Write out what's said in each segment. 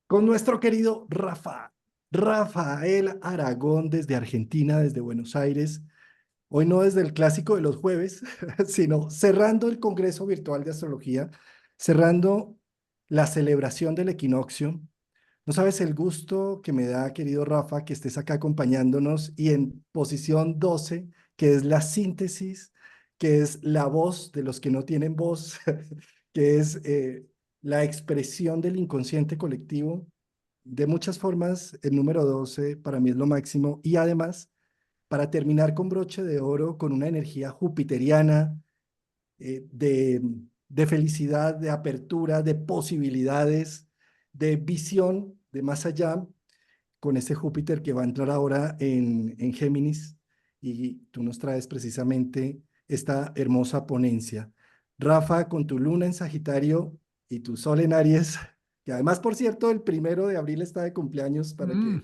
con nuestro querido Rafael Aragón desde Argentina, desde Buenos Aires. Hoy no desde el clásico de los jueves, sino cerrando el Congreso Virtual de Astrología, cerrando la celebración del equinoccio. No sabes el gusto que me da, querido Rafa, que estés acá acompañándonos y en posición 12, que es la síntesis, que es la voz de los que no tienen voz, que es la expresión del inconsciente colectivo. De muchas formas, el número 12 para mí es lo máximo y además, para terminar con broche de oro, con una energía jupiteriana, de felicidad, de apertura, de posibilidades, de visión, de más allá, con ese Júpiter que va a entrar ahora en Géminis y tú nos traes precisamente esta hermosa ponencia. Rafa, con tu luna en Sagitario y tu sol en Aries, que además, por cierto, el 1 de abril está de cumpleaños para que, Mm,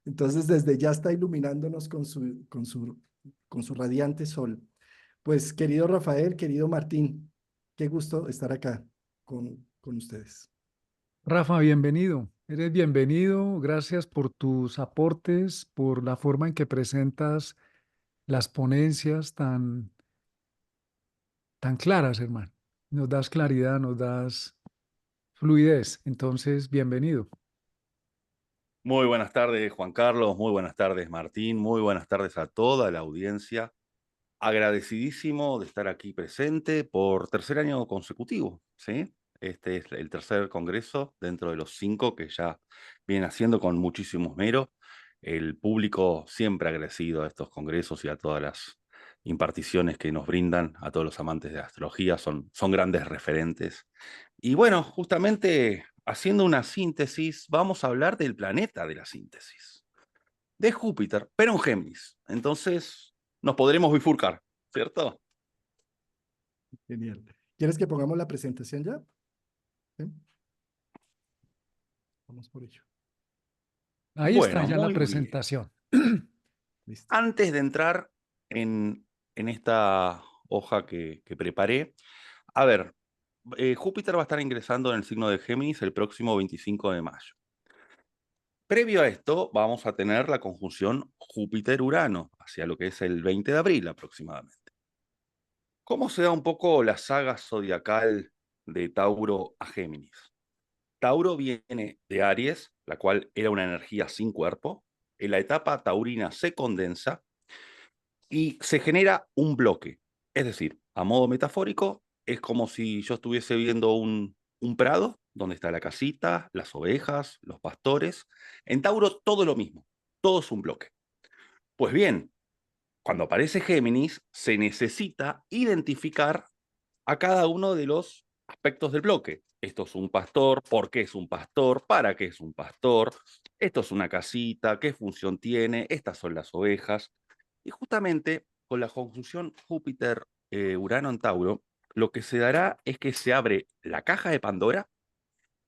entonces desde ya está iluminándonos con su radiante sol. Pues querido Rafael, querido Martín, qué gusto estar acá con ustedes. Rafa, bienvenido. Eres bienvenido. Gracias por tus aportes, por la forma en que presentas las ponencias tan claras, hermano. Nos das claridad, nos das fluidez. Entonces, bienvenido. Muy buenas tardes, Juan Carlos, muy buenas tardes, Martín, muy buenas tardes a toda la audiencia. Agradecidísimo de estar aquí presente por tercer año consecutivo, ¿sí? Este es el tercer congreso dentro de los 5 que ya viene haciendo con muchísimo esmero. El público siempre agradecido a estos congresos y a todas las imparticiones que nos brindan a todos los amantes de la astrología, son grandes referentes. Y bueno, justamente haciendo una síntesis, vamos a hablar del planeta de la síntesis, de Júpiter, pero en Géminis. Entonces nos podremos bifurcar, ¿cierto? Genial. ¿Quieres que pongamos la presentación ya? ¿Sí? Vamos por ello. Ahí está Bueno, ya la muy bien. presentación. Listo. Antes de entrar en esta hoja que preparé, a ver, Júpiter va a estar ingresando en el signo de Géminis el próximo 25 de mayo. Previo a esto, vamos a tener la conjunción Júpiter-Urano, hacia lo que es el 20 de abril aproximadamente. ¿Cómo se da un poco la saga zodiacal de Tauro a Géminis? Tauro viene de Aries, la cual era una energía sin cuerpo. En la etapa taurina se condensa y se genera un bloque. Es decir, a modo metafórico, es como si yo estuviese viendo un prado donde está la casita, las ovejas, los pastores. En Tauro todo lo mismo, todo es un bloque. Pues bien, cuando aparece Géminis, se necesita identificar a cada uno de los aspectos del bloque. Esto es un pastor, ¿por qué es un pastor? ¿Para qué es un pastor? Esto es una casita, ¿qué función tiene? Estas son las ovejas. Y justamente con la conjunción Júpiter-Urano en Tauro, lo que se dará es que se abre la caja de Pandora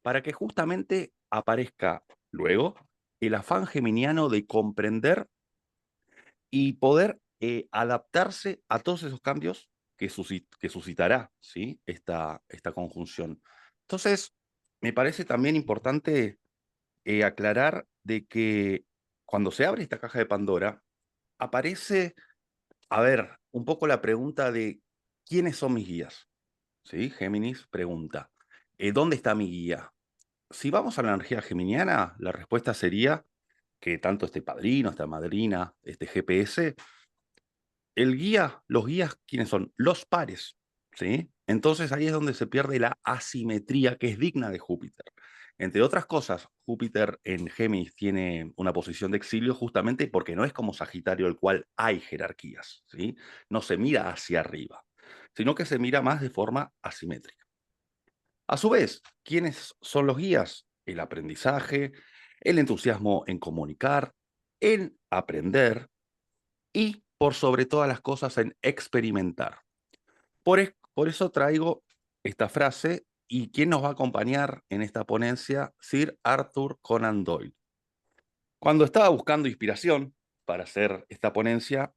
para que justamente aparezca luego el afán geminiano de comprender y poder adaptarse a todos esos cambios que suscitará, ¿sí? esta conjunción. Entonces, me parece también importante aclarar de que cuando se abre esta caja de Pandora, aparece, a ver, un poco la pregunta de ¿quiénes son mis guías? ¿Sí? Géminis pregunta, ¿dónde está mi guía? Si vamos a la energía geminiana, la respuesta sería que tanto este padrino, esta madrina, este GPS, el guía, los guías, ¿quiénes son? Los pares, ¿sí? Entonces ahí es donde se pierde la asimetría que es digna de Júpiter. Entre otras cosas, Júpiter en Géminis tiene una posición de exilio justamente porque no es como Sagitario, el cual hay jerarquías, ¿sí? No se mira hacia arriba, sino que se mira más de forma asimétrica. A su vez, ¿quiénes son los guías? El aprendizaje, el entusiasmo en comunicar, en aprender, y por sobre todas las cosas en experimentar. Por eso traigo esta frase y quién nos va a acompañar en esta ponencia, Sir Arthur Conan Doyle. Cuando estaba buscando inspiración para hacer esta ponencia,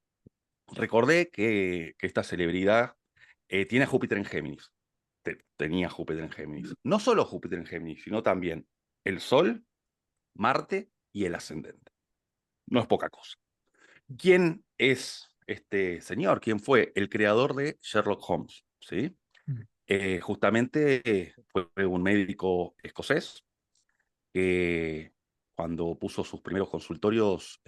recordé que esta celebridad tiene a Júpiter en Géminis. Tenía Júpiter en Géminis. No solo Júpiter en Géminis, sino también el Sol Marte y el ascendente. No es poca cosa. ¿Quién es este señor? ¿Quién fue? El creador de Sherlock Holmes, ¿sí? Mm. Justamente fue un médico escocés que cuando puso sus primeros consultorios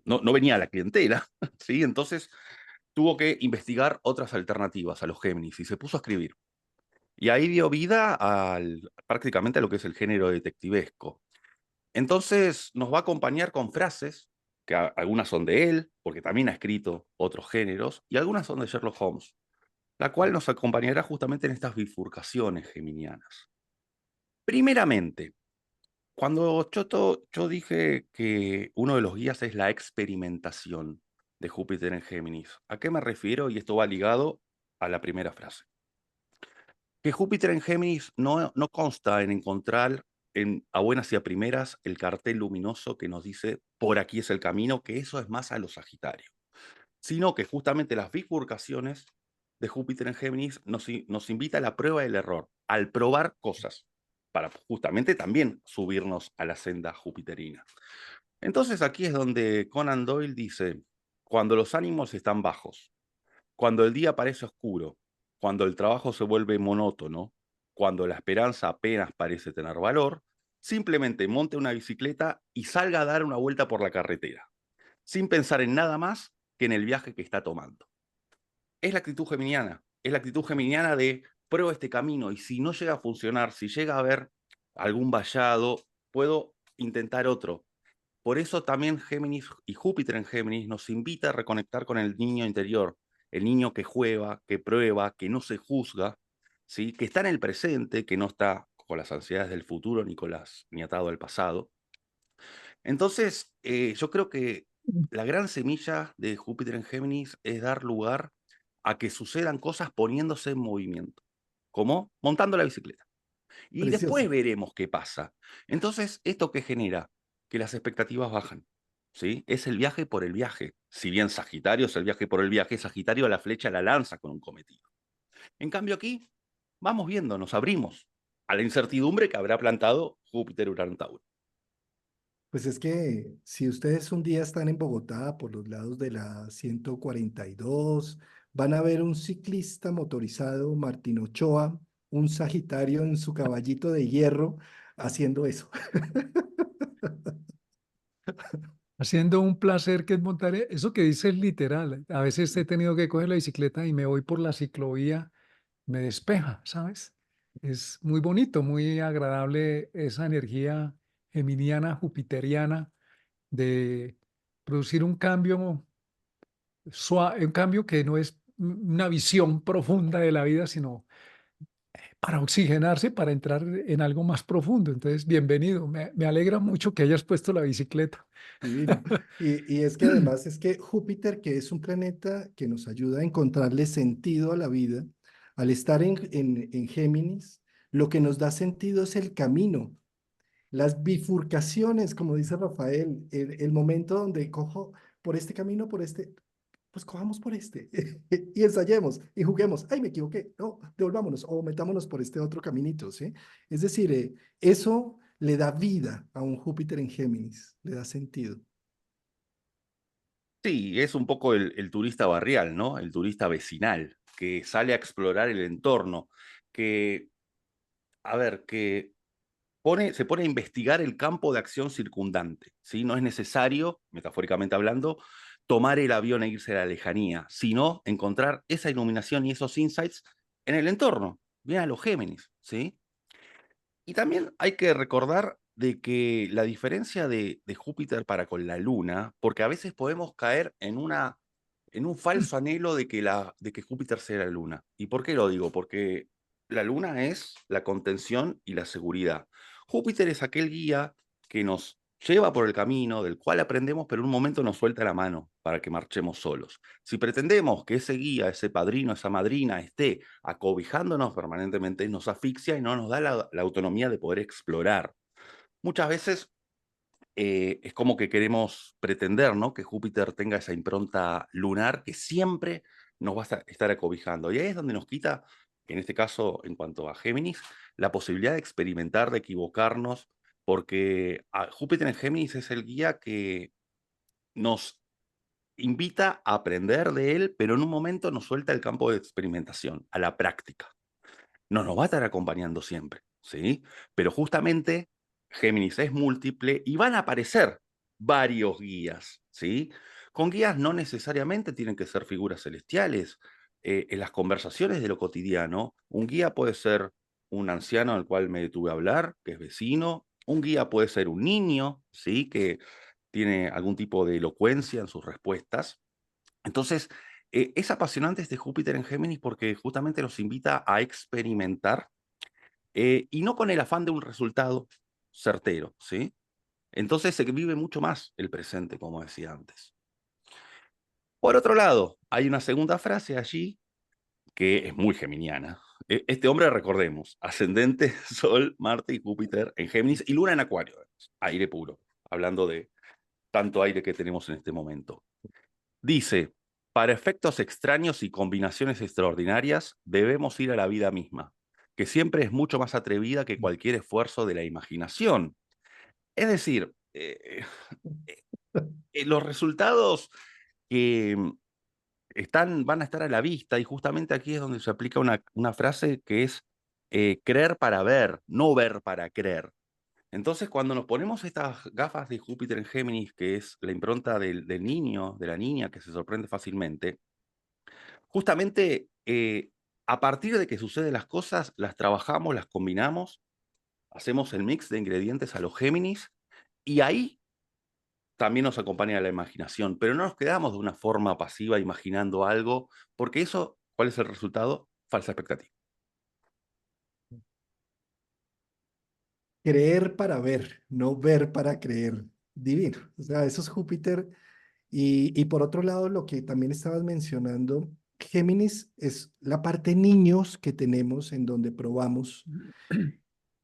no venía la clientela, ¿sí? Entonces tuvo que investigar otras alternativas a los Géminis y se puso a escribir. Y ahí dio vida prácticamente a lo que es el género detectivesco. Entonces nos va a acompañar con frases, que algunas son de él, porque también ha escrito otros géneros, y algunas son de Sherlock Holmes, la cual nos acompañará justamente en estas bifurcaciones geminianas. Primeramente, cuando yo dije que uno de los guías es la experimentación de Júpiter en Géminis, ¿a qué me refiero? Y esto va ligado a la primera frase. Que Júpiter en Géminis no consta en encontrar a buenas y a primeras el cartel luminoso que nos dice por aquí es el camino, que eso es más a los Sagitarios, sino que justamente las bifurcaciones de Júpiter en Géminis nos invita a la prueba del error, al probar cosas, para justamente también subirnos a la senda jupiterina. Entonces aquí es donde Conan Doyle dice, cuando los ánimos están bajos, cuando el día parece oscuro, cuando el trabajo se vuelve monótono, cuando la esperanza apenas parece tener valor, simplemente monte una bicicleta y salga a dar una vuelta por la carretera, sin pensar en nada más que en el viaje que está tomando. Es la actitud geminiana, es la actitud geminiana de pruebo este camino y si no llega a funcionar, si llega a haber algún vallado, puedo intentar otro. Por eso también Géminis y Júpiter en Géminis nos invita a reconectar con el niño interior, el niño que juega, que prueba, que no se juzga, ¿sí? Que está en el presente, que no está con las ansiedades del futuro ni atado al pasado. Entonces, yo creo que la gran semilla de Júpiter en Géminis es dar lugar a que sucedan cosas poniéndose en movimiento, como montando la bicicleta. Y después Precioso. veremos qué pasa. Entonces, ¿esto qué genera? Que las expectativas bajan, ¿sí? Es el viaje por el viaje. Si bien Sagitario es el viaje por el viaje, Sagitario la flecha la lanza con un cometido. En cambio aquí, vamos viendo, nos abrimos a la incertidumbre que habrá plantado Júpiter Urano Tauro. Pues es que si ustedes un día están en Bogotá por los lados de la 142, van a ver un ciclista motorizado, Martín Ochoa, un Sagitario en su caballito de hierro, haciendo eso. Haciendo un placer que es montar, eso que dice es literal. A veces he tenido que coger la bicicleta y me voy por la ciclovía, me despeja, ¿sabes? Es muy bonito, muy agradable esa energía geminiana, jupiteriana, de producir un cambio suave, un cambio que no es una visión profunda de la vida, sino para oxigenarse, para entrar en algo más profundo. Entonces, bienvenido. Me alegra mucho que hayas puesto la bicicleta. Divino. Y es que además es que Júpiter, que es un planeta que nos ayuda a encontrarle sentido a la vida, al estar en Géminis, lo que nos da sentido es el camino, las bifurcaciones, como dice Rafael, el momento donde cojo por este camino, por este, pues cojamos por este y ensayemos y juguemos. Ay, me equivoqué. No, devolvámonos o metámonos por este otro caminito, ¿sí? Es decir, eso le da vida a un Júpiter en Géminis, le da sentido. Sí, es un poco el turista barrial, ¿no? El turista vecinal, que sale a explorar el entorno, que, a ver, que se pone a investigar el campo de acción circundante, ¿sí? No es necesario, metafóricamente hablando, tomar el avión e irse a la lejanía, sino encontrar esa iluminación y esos insights en el entorno, bien a los Géminis, ¿sí? Y también hay que recordar de que la diferencia de Júpiter para con la Luna, porque a veces podemos caer en un falso anhelo de que Júpiter sea la Luna. ¿Y por qué lo digo? Porque la Luna es la contención y la seguridad. Júpiter es aquel guía que nos lleva por el camino, del cual aprendemos, pero en un momento nos suelta la mano para que marchemos solos. Si pretendemos que ese guía, ese padrino, esa madrina esté acobijándonos permanentemente, nos asfixia y no nos da la autonomía de poder explorar. Muchas veces es como que queremos pretender, ¿no? Que Júpiter tenga esa impronta lunar que siempre nos va a estar acobijando. Y ahí es donde nos quita, en este caso, en cuanto a Géminis, la posibilidad de experimentar, de equivocarnos, porque Júpiter en Géminis es el guía que nos invita a aprender de él, pero en un momento nos suelta el campo de experimentación, a la práctica. No nos va a estar acompañando siempre, ¿sí? Pero justamente Géminis es múltiple y van a aparecer varios guías, ¿sí? Con guías no necesariamente tienen que ser figuras celestiales. En las conversaciones de lo cotidiano, un guía puede ser un anciano al cual me detuve a hablar, que es vecino. Un guía puede ser un niño, ¿sí? Que tiene algún tipo de elocuencia en sus respuestas. Entonces, es apasionante este Júpiter en Géminis porque justamente nos invita a experimentar y no con el afán de un resultado certero, ¿sí? Entonces se vive mucho más el presente, como decía antes. Por otro lado, hay una segunda frase allí que es muy geminiana. Este hombre, recordemos, ascendente, Sol, Marte y Júpiter en Géminis y Luna en Acuario, aire puro, hablando de tanto aire que tenemos en este momento. Dice, para efectos extraños y combinaciones extraordinarias, debemos ir a la vida misma, que siempre es mucho más atrevida que cualquier esfuerzo de la imaginación. Es decir, los resultados que van a estar a la vista y justamente aquí es donde se aplica una frase que es creer para ver, no ver para creer. Entonces, cuando nos ponemos estas gafas de Júpiter en Géminis, que es la impronta del niño, de la niña que se sorprende fácilmente, justamente, a partir de que suceden las cosas, las trabajamos, las combinamos, hacemos el mix de ingredientes a los Géminis, y ahí también nos acompaña la imaginación, pero no nos quedamos de una forma pasiva imaginando algo, porque eso, ¿cuál es el resultado? Falsa expectativa. Creer para ver, no ver para creer. Divino. O sea, eso es Júpiter. Y por otro lado, lo que también estabas mencionando, Géminis es la parte niños que tenemos en donde probamos.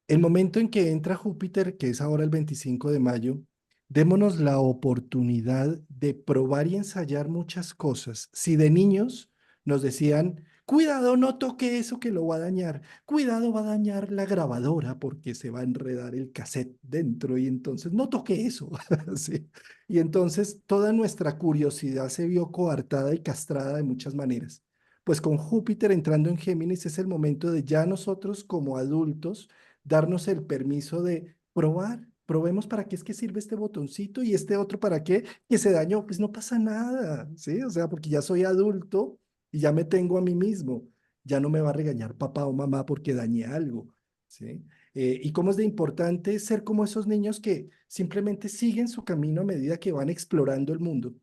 El momento en que entra Júpiter, que es ahora el 25 de mayo, démonos la oportunidad de probar y ensayar muchas cosas. Si de niños nos decían, cuidado, no toque eso que lo va a dañar, cuidado, va a dañar la grabadora porque se va a enredar el cassette dentro y entonces no toque eso. ¿Sí? Y entonces toda nuestra curiosidad se vio coartada y castrada de muchas maneras. Pues con Júpiter entrando en Géminis es el momento de ya nosotros como adultos darnos el permiso de probar. Probemos para qué es que sirve este botoncito y este otro para qué, que se dañó, pues no pasa nada, ¿sí? O sea, porque ya soy adulto y ya me tengo a mí mismo. Ya no me va a regañar papá o mamá porque dañé algo, ¿sí? Y cómo es de importante ser como esos niños que simplemente siguen su camino a medida que van explorando el mundo,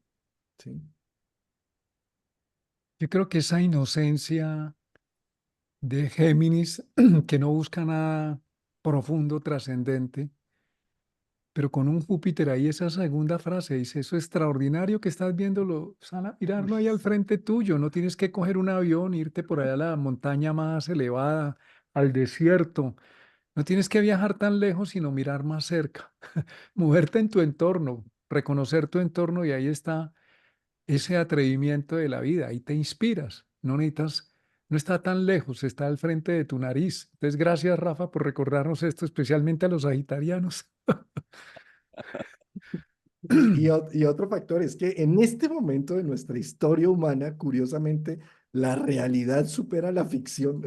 ¿sí? Yo creo que esa inocencia de Géminis, que no busca nada profundo, trascendente, pero con un Júpiter ahí, esa segunda frase dice, eso extraordinario que estás viéndolo, sal a Uy, mirarlo ahí al sí. frente tuyo, no tienes que coger un avión, irte por allá a la montaña más elevada, al desierto, no tienes que viajar tan lejos, sino mirar más cerca, moverte en tu entorno, reconocer tu entorno y ahí está ese atrevimiento de la vida, ahí te inspiras, no necesitas, no está tan lejos, está al frente de tu nariz. Entonces, gracias Rafa por recordarnos esto, especialmente a los sagitarianos. Y otro factor es que en este momento de nuestra historia humana, curiosamente, la realidad supera la ficción.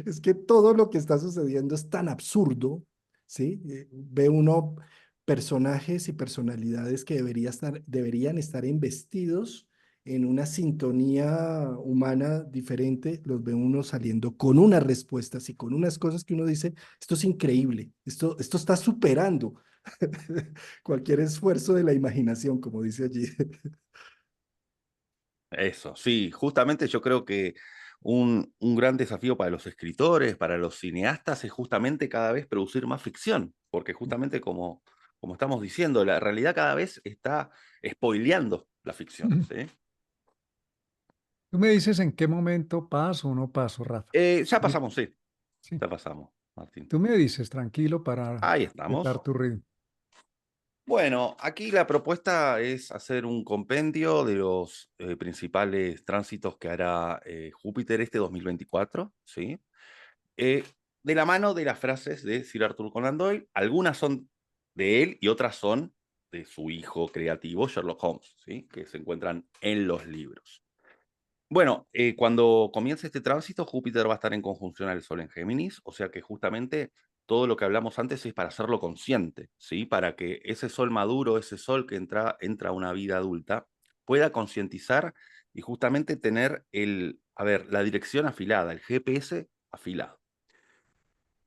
Es que todo lo que está sucediendo es tan absurdo, ¿sí? Ve uno personajes y personalidades que deberían estar investidos en una sintonía humana diferente, los ve uno saliendo con unas respuestas y con unas cosas que uno dice, esto es increíble, esto está superando cualquier esfuerzo de la imaginación, como dice allí. Eso, sí, justamente yo creo que un gran desafío para los escritores, para los cineastas, es justamente cada vez producir más ficción, porque justamente como estamos diciendo, la realidad cada vez está spoileando la ficción, ¿sí? Tú me dices en qué momento paso o no paso, Rafa. Ya Yo- pasamos, sí, Sí, ya pasamos, Martín. tú me dices tranquilo para Ahí respetar estamos. tu ritmo. Bueno, aquí la propuesta es hacer un compendio de los principales tránsitos que hará Júpiter este 2024, ¿sí? de la mano de las frases de Sir Arthur Conan Doyle. Algunas son de él y otras son de su hijo creativo, Sherlock Holmes, ¿sí? Que se encuentran en los libros. Bueno, cuando comience este tránsito, Júpiter va a estar en conjunción al Sol en Géminis, o sea que justamente todo lo que hablamos antes es para hacerlo consciente, ¿sí? Para que ese Sol maduro, ese Sol que entra a una vida adulta, pueda concientizar y justamente tener la dirección afilada, el GPS afilado.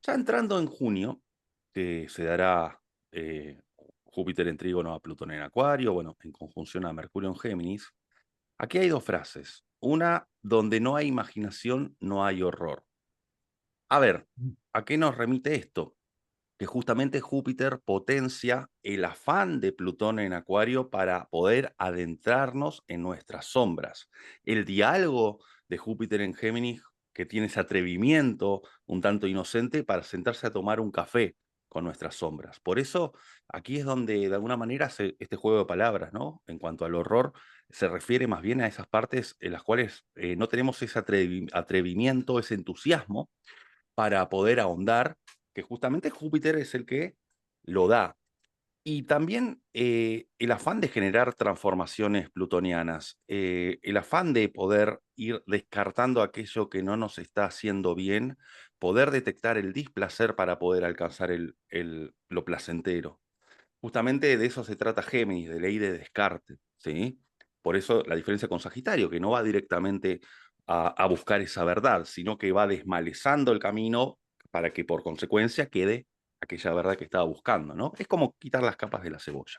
Ya entrando en junio, que se dará Júpiter en trígono a Plutón en Acuario, bueno, en conjunción a Mercurio en Géminis. Aquí hay dos frases. Una, donde no hay imaginación, no hay horror. A ver, ¿a qué nos remite esto? Que justamente Júpiter potencia el afán de Plutón en Acuario para poder adentrarnos en nuestras sombras. El diálogo de Júpiter en Géminis, que tiene ese atrevimiento un tanto inocente para sentarse a tomar un café con nuestras sombras. Por eso, aquí es donde de alguna manera este juego de palabras, ¿no? En cuanto al horror, se refiere más bien a esas partes en las cuales no tenemos ese atrevimiento, ese entusiasmo para poder ahondar, que justamente Júpiter es el que lo da. Y también el afán de generar transformaciones plutonianas, el afán de poder ir descartando aquello que no nos está haciendo bien, poder detectar el displacer para poder alcanzar lo placentero. Justamente de eso se trata Géminis, de ley de descarte, ¿sí? Por eso la diferencia con Sagitario, que no va directamente a buscar esa verdad, sino que va desmalezando el camino para que por consecuencia quede aquella verdad que estaba buscando, ¿no? Es como quitar las capas de la cebolla.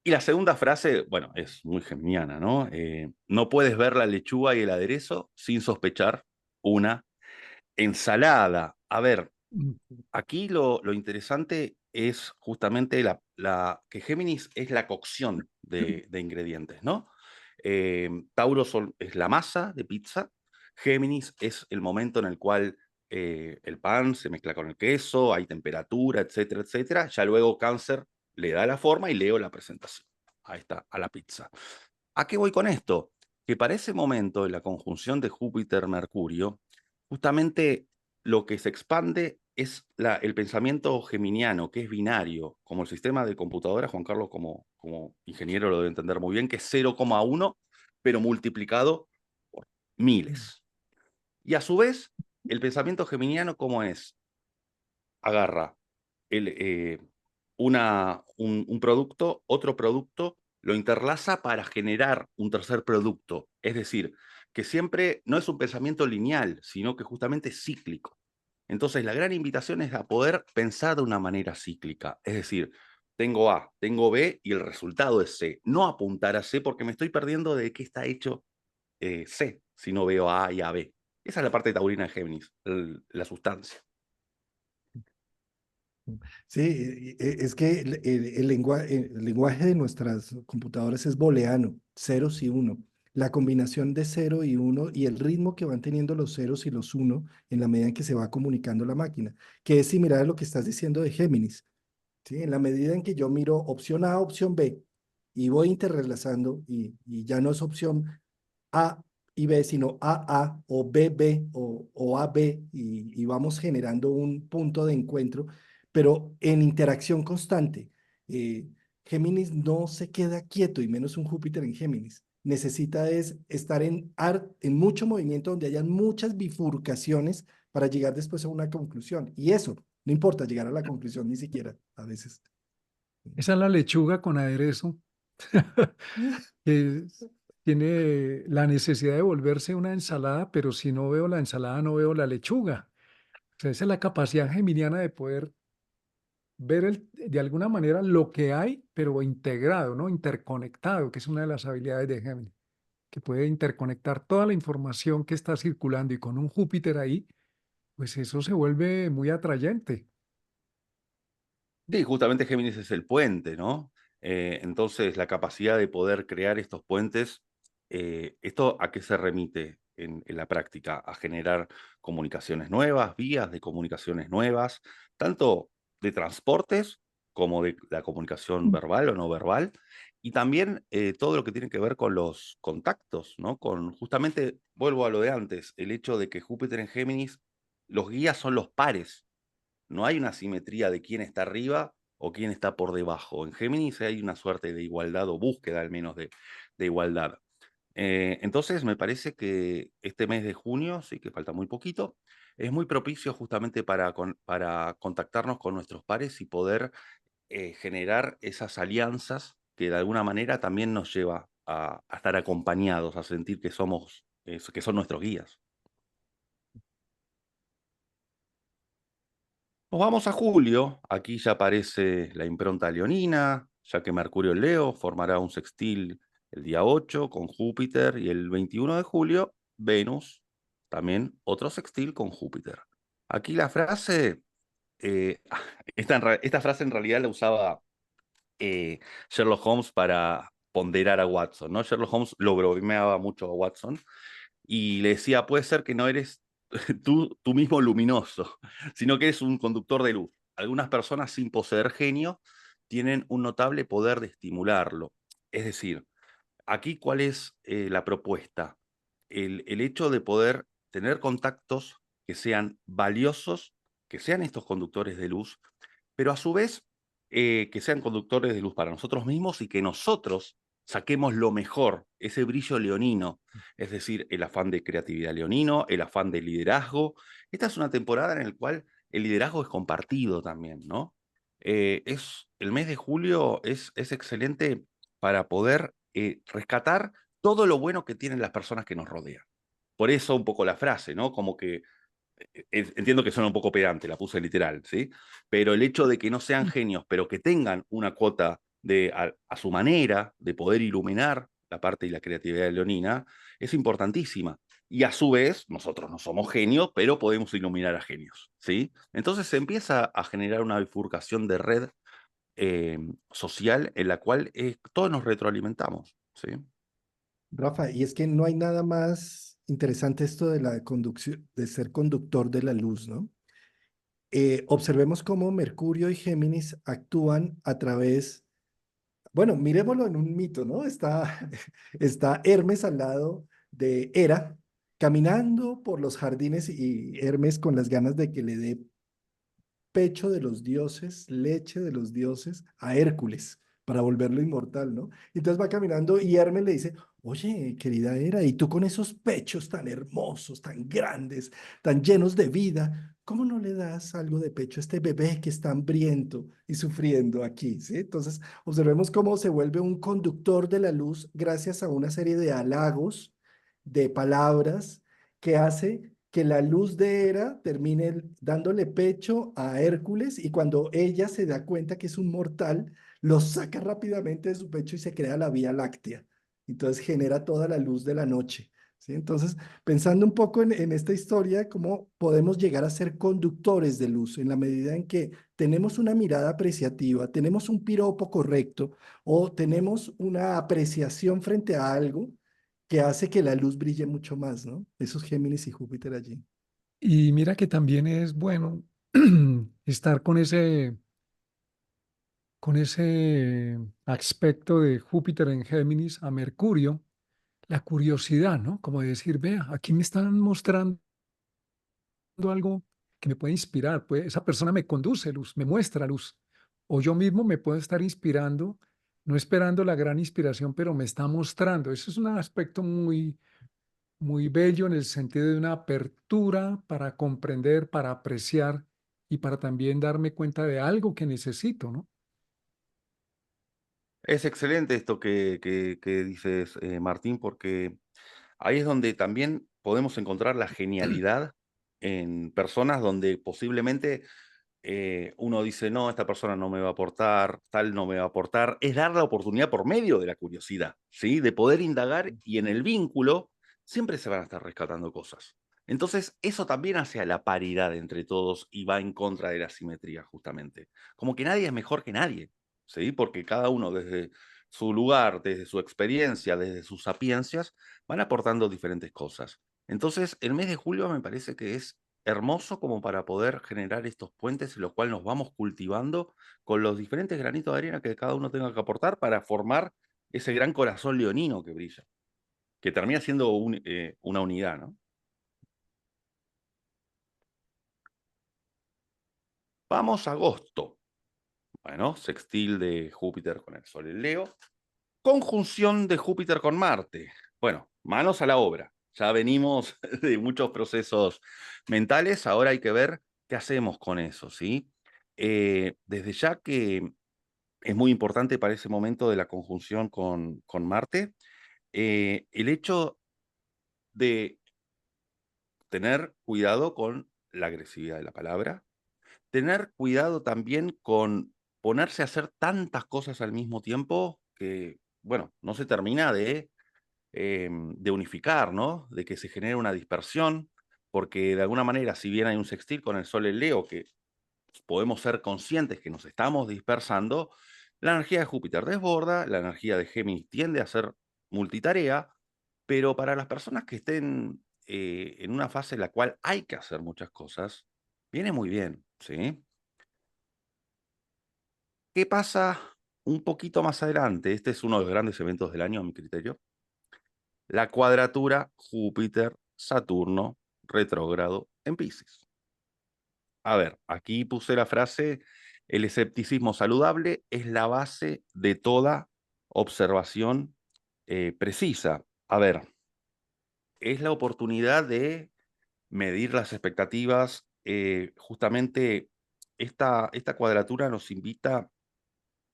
Y la segunda frase, bueno, es muy geminiana, ¿no? No puedes ver la lechuga y el aderezo sin sospechar una ensalada. A ver, aquí lo interesante es justamente que Géminis es la cocción de ingredientes, ¿no? Tauro es la masa de pizza, Géminis es el momento en el cual el pan se mezcla con el queso, hay temperatura, etcétera, etcétera. Ya luego Cáncer le da la forma y Leo la presentación. Ahí está, a la pizza. ¿A qué voy con esto? Que para ese momento, en la conjunción de Júpiter-Mercurio, justamente lo que se expande es el pensamiento geminiano, que es binario, como el sistema de computadora. Juan Carlos, como ingeniero, lo debe entender muy bien, que es 0,1, pero multiplicado por miles. Y a su vez, el pensamiento geminiano, ¿cómo es? Agarra un producto, otro producto, lo interlaza para generar un tercer producto. Es decir, que siempre no es un pensamiento lineal, sino que justamente es cíclico. Entonces, la gran invitación es a poder pensar de una manera cíclica. Es decir, tengo A, tengo B y el resultado es C. No apuntar a C porque me estoy perdiendo de qué está hecho C si no veo a y a B. Esa es la parte taurina de Géminis, la sustancia. Sí, es que el lenguaje de nuestras computadoras es booleano, ceros y uno. La combinación de cero y uno y el ritmo que van teniendo los ceros y los uno en la medida en que se va comunicando la máquina, que es similar a lo que estás diciendo de Géminis. ¿Sí? En la medida en que yo miro opción A, opción B y voy interrelazando y ya no es opción A y B, sino AA o BB o AB y vamos generando un punto de encuentro, pero en interacción constante. Géminis no se queda quieto y menos un Júpiter en Géminis. Necesita es estar en mucho movimiento donde hayan muchas bifurcaciones para llegar después a una conclusión. Y eso, no importa llegar a la conclusión ni siquiera a veces. Esa es la lechuga con aderezo, que tiene la necesidad de volverse una ensalada, pero si no veo la ensalada, no veo la lechuga. O sea, esa es la capacidad geminiana de poder ver de alguna manera lo que hay, pero integrado, ¿no? Interconectado, que es una de las habilidades de Géminis, que puede interconectar toda la información que está circulando y con un Júpiter ahí, pues eso se vuelve muy atrayente. Sí, justamente Géminis es el puente, ¿no? Entonces, la capacidad de poder crear estos puentes, ¿esto a qué se remite en la práctica? A generar comunicaciones nuevas, vías de comunicaciones nuevas, tanto de transportes como de la comunicación verbal o no verbal, y también todo lo que tiene que ver con los contactos, ¿no? Con justamente, vuelvo a lo de antes, el hecho de que Júpiter en Géminis los guías son los pares. No hay una simetría de quién está arriba o quién está por debajo. En Géminis hay una suerte de igualdad o búsqueda al menos de igualdad. Entonces me parece que este mes de junio, sí que falta muy poquito, es muy propicio justamente para contactarnos con nuestros pares y poder generar esas alianzas que de alguna manera también nos lleva a estar acompañados, a sentir que somos, que son nuestros guías. Nos vamos a julio, aquí ya aparece la impronta leonina, ya que Mercurio en Leo formará un sextil el día 8 con Júpiter y el 21 de julio Venus, también otro sextil con Júpiter. Aquí la frase, eh, esta frase en realidad la usaba Sherlock Holmes para ponderar a Watson, ¿no? Sherlock Holmes lo bromeaba mucho a Watson y le decía, puede ser que no eres tú mismo luminoso, sino que eres un conductor de luz. Algunas personas sin poseer genio tienen un notable poder de estimularlo. Es decir, aquí cuál es la propuesta. El hecho de poder tener contactos que sean valiosos, que sean estos conductores de luz, pero a su vez que sean conductores de luz para nosotros mismos y que nosotros saquemos lo mejor, ese brillo leonino, es decir, el afán de creatividad leonino, el afán de liderazgo. Esta es una temporada en la cual el liderazgo es compartido también, ¿no? El mes de julio es excelente para poder rescatar todo lo bueno que tienen las personas que nos rodean. Por eso un poco la frase, ¿no? Como que entiendo que suena un poco pedante, la puse literal, ¿sí? Pero el hecho de que no sean genios, pero que tengan una cuota a su manera de poder iluminar la parte y la creatividad leonina, es importantísima. Y a su vez, nosotros no somos genios, pero podemos iluminar a genios, ¿sí? Entonces se empieza a generar una bifurcación de red social en la cual todos nos retroalimentamos, ¿sí? Rafa, y es que no hay nada más interesante esto de la conducción, de ser conductor de la luz, ¿no? Observemos cómo Mercurio y Géminis actúan a través, bueno, miremoslo en un mito, ¿no? Está Hermes al lado de Hera, caminando por los jardines y Hermes con las ganas de que le dé pecho de los dioses, leche de los dioses a Hércules para volverlo inmortal, ¿no? Entonces va caminando y Hermes le dice, oye, querida Hera, y tú con esos pechos tan hermosos, tan grandes, tan llenos de vida, ¿cómo no le das algo de pecho a este bebé que está hambriento y sufriendo aquí? ¿Sí? Entonces observemos cómo se vuelve un conductor de la luz gracias a una serie de halagos, de palabras que hace que la luz de Hera termine dándole pecho a Hércules y cuando ella se da cuenta que es un mortal, lo saca rápidamente de su pecho y se crea la Vía Láctea. Entonces genera toda la luz de la noche. ¿Sí? Entonces, pensando un poco en esta historia, cómo podemos llegar a ser conductores de luz en la medida en que tenemos una mirada apreciativa, tenemos un piropo correcto o tenemos una apreciación frente a algo que hace que la luz brille mucho más, ¿no? Esos Géminis y Júpiter allí. Y mira que también es bueno estar con ese aspecto de Júpiter en Géminis a Mercurio, la curiosidad, ¿no? Como de decir, vea, aquí me están mostrando algo que me puede inspirar, esa persona me conduce luz, me muestra luz, o yo mismo me puedo estar inspirando, no esperando la gran inspiración, pero me está mostrando. Eso es un aspecto muy bello en el sentido de una apertura para comprender, para apreciar y para también darme cuenta de algo que necesito, ¿no? Es excelente esto que dices, Martín, porque ahí es donde también podemos encontrar la genialidad en personas donde posiblemente uno dice, no, esta persona no me va a aportar, tal no me va a aportar. Es dar la oportunidad por medio de la curiosidad, ¿sí? De poder indagar y en el vínculo siempre se van a estar rescatando cosas. Entonces, eso también hace a la paridad entre todos y va en contra de la simetría, justamente. Como que nadie es mejor que nadie, ¿sí? Porque cada uno desde su lugar, desde su experiencia, desde sus sapiencias, van aportando diferentes cosas. Entonces, el mes de julio me parece que es hermoso como para poder generar estos puentes en los cuales nos vamos cultivando con los diferentes granitos de arena que cada uno tenga que aportar para formar ese gran corazón leonino que brilla, que termina siendo una unidad, ¿no? Vamos a agosto. Bueno, sextil de Júpiter con el Sol en Leo. Conjunción de Júpiter con Marte. Bueno, manos a la obra. Ya venimos de muchos procesos mentales, ahora hay que ver qué hacemos con eso, ¿sí? Desde ya que es muy importante para ese momento de la conjunción con Marte, el hecho de tener cuidado con la agresividad de la palabra, tener cuidado también con ponerse a hacer tantas cosas al mismo tiempo que, bueno, no se termina de unificar, ¿no? De que se genere una dispersión, porque de alguna manera, si bien hay un sextil con el Sol en Leo, que podemos ser conscientes que nos estamos dispersando, la energía de Júpiter desborda, la energía de Géminis tiende a ser multitarea, pero para las personas que estén en una fase en la cual hay que hacer muchas cosas, viene muy bien, ¿sí? ¿Qué pasa un poquito más adelante? Este es uno de los grandes eventos del año, a mi criterio. La cuadratura Júpiter-Saturno retrógrado en Piscis. A ver, aquí puse la frase, el escepticismo saludable es la base de toda observación precisa. A ver, es la oportunidad de medir las expectativas. Justamente esta cuadratura nos invita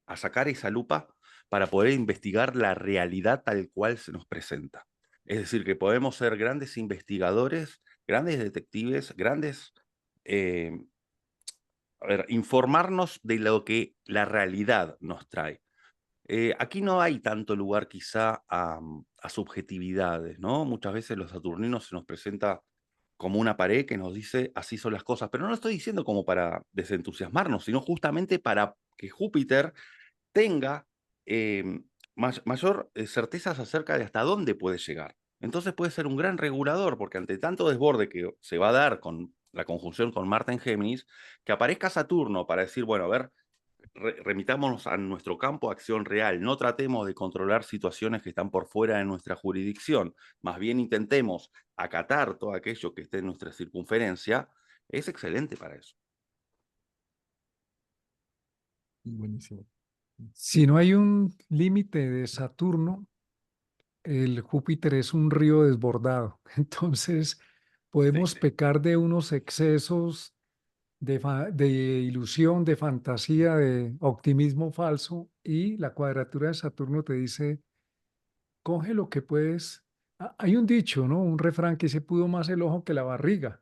a sacar esa lupa para poder investigar la realidad tal cual se nos presenta. Es decir, que podemos ser grandes investigadores, grandes detectives, grandes, informarnos de lo que la realidad nos trae. Aquí no hay tanto lugar quizá a subjetividades, ¿no? Muchas veces los saturninos se nos presenta como una pared que nos dice así son las cosas, pero no lo estoy diciendo como para desentusiasmarnos, sino justamente para que Júpiter tenga mayor certezas acerca de hasta dónde puede llegar. Entonces puede ser un gran regulador, porque ante tanto desborde que se va a dar con la conjunción con Marte en Géminis, que aparezca Saturno para decir, bueno, a ver, remitámonos a nuestro campo de acción real, no tratemos de controlar situaciones que están por fuera de nuestra jurisdicción, más bien intentemos acatar todo aquello que esté en nuestra circunferencia, es excelente para eso. Buenísimo. Si no hay un límite de Saturno, el Júpiter es un río desbordado. Entonces, podemos Sí. pecar de unos excesos de ilusión, de fantasía, de optimismo falso, y la cuadratura de Saturno te dice, coge lo que puedes. Hay un dicho, ¿no? Un refrán que dice, pudo más el ojo que la barriga.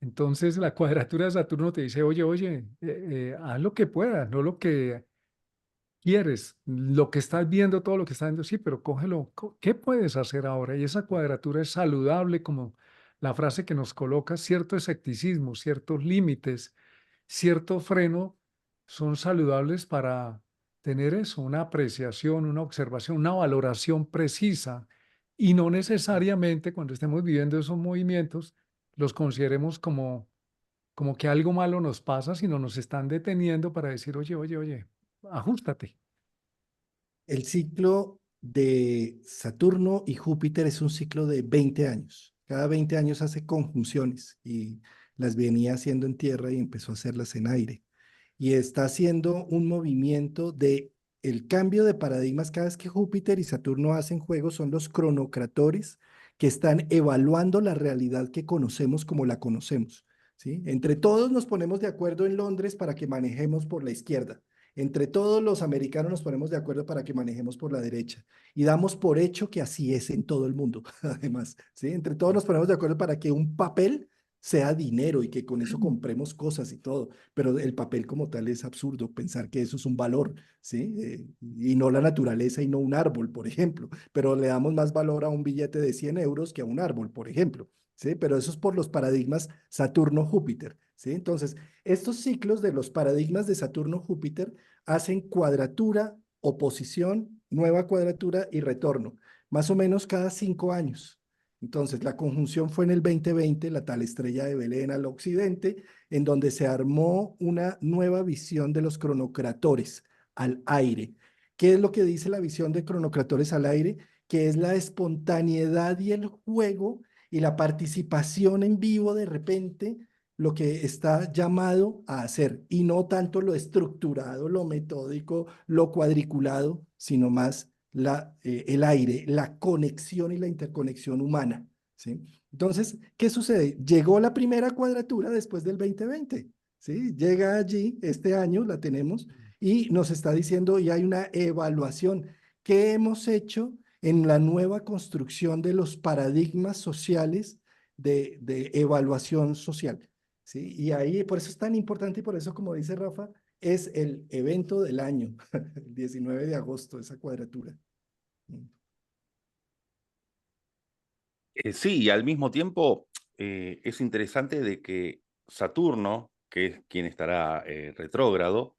Entonces, la cuadratura de Saturno te dice, oye, oye, haz lo que puedas, no lo que quieres, lo que estás viendo, todo lo que estás viendo, sí, pero cógelo. ¿Qué puedes hacer ahora? Y esa cuadratura es saludable, como la frase que nos coloca, cierto escepticismo, ciertos límites, cierto freno, son saludables para tener eso, una apreciación, una observación, una valoración precisa, y no necesariamente cuando estemos viviendo esos movimientos los consideremos como que algo malo nos pasa, sino nos están deteniendo para decir, oye, oye, oye, ajústate. El ciclo de Saturno y Júpiter es un ciclo de 20 años. Cada 20 años hace conjunciones y las venía haciendo en tierra y empezó a hacerlas en aire. Y está haciendo un movimiento de el cambio de paradigmas. Cada vez que Júpiter y Saturno hacen juegos, son los cronocratores que están evaluando la realidad que conocemos como la conocemos, ¿sí? Entre todos nos ponemos de acuerdo en Londres para que manejemos por la izquierda. Entre todos los americanos nos ponemos de acuerdo para que manejemos por la derecha y damos por hecho que así es en todo el mundo, además, ¿sí? Entre todos nos ponemos de acuerdo para que un papel sea dinero y que con eso compremos cosas y todo, pero el papel como tal es absurdo pensar que eso es un valor, ¿sí? Y no la naturaleza y no un árbol, por ejemplo, pero le damos más valor a un billete de 100 euros que a un árbol, por ejemplo, ¿sí? Pero eso es por los paradigmas Saturno-Júpiter, ¿sí? Entonces, estos ciclos de los paradigmas de Saturno-Júpiter hacen cuadratura, oposición, nueva cuadratura y retorno, más o menos cada 5 años. Entonces, la conjunción fue en el 2020, la tal estrella de Belén al occidente, en donde se armó una nueva visión de los cronocratores al aire. ¿Qué es lo que dice la visión de cronocratores al aire? Que es la espontaneidad y el juego y la participación en vivo de repente lo que está llamado a hacer y no tanto lo estructurado, lo metódico, lo cuadriculado, sino más el aire, la conexión y la interconexión humana, ¿sí? Entonces, ¿qué sucede? Llegó la primera cuadratura después del 2020, ¿sí? Llega allí, este año la tenemos y nos está diciendo, y hay una evaluación. ¿Qué hemos hecho en la nueva construcción de los paradigmas sociales de evaluación social? ¿Sí? Y ahí, por eso es tan importante y por eso, como dice Rafa, es el evento del año, el 19 de agosto, esa cuadratura. Sí, y al mismo tiempo es interesante de que Saturno, que es quien estará retrógrado,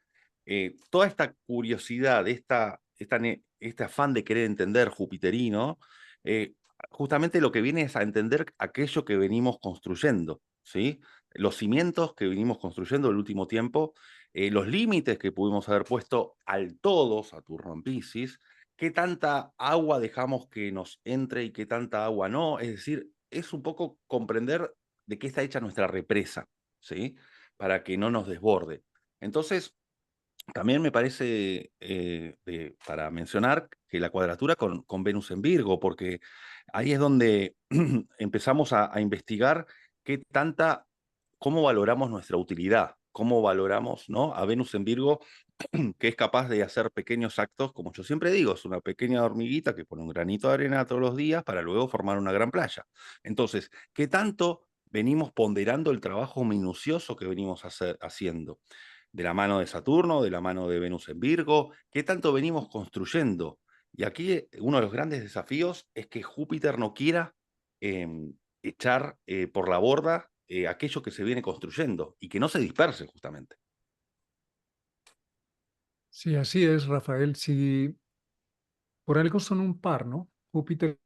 toda esta curiosidad, este afán de querer entender jupiterino, eh, justamente lo que viene es a entender aquello que venimos construyendo, ¿sí? Los cimientos que venimos construyendo el último tiempo, los límites que pudimos haber puesto al todo, Saturno en Piscis, qué tanta agua dejamos que nos entre y qué tanta agua no. Es decir, es un poco comprender de qué está hecha nuestra represa, ¿sí? Para que no nos desborde. Entonces, también me parece, para mencionar, que la cuadratura con Venus en Virgo, porque ahí es donde empezamos a investigar qué tanta, cómo valoramos nuestra utilidad, cómo valoramos, ¿no? A Venus en Virgo, que es capaz de hacer pequeños actos, como yo siempre digo, es una pequeña hormiguita que pone un granito de arena todos los días para luego formar una gran playa. Entonces, ¿qué tanto venimos ponderando el trabajo minucioso que venimos haciendo? De la mano de Saturno, de la mano de Venus en Virgo, ¿qué tanto venimos construyendo? Y aquí uno de los grandes desafíos es que Júpiter no quiera echar por la borda aquello que se viene construyendo y que no se disperse justamente. Sí, así es, Rafael. Si por algo son un par, ¿no? Júpiter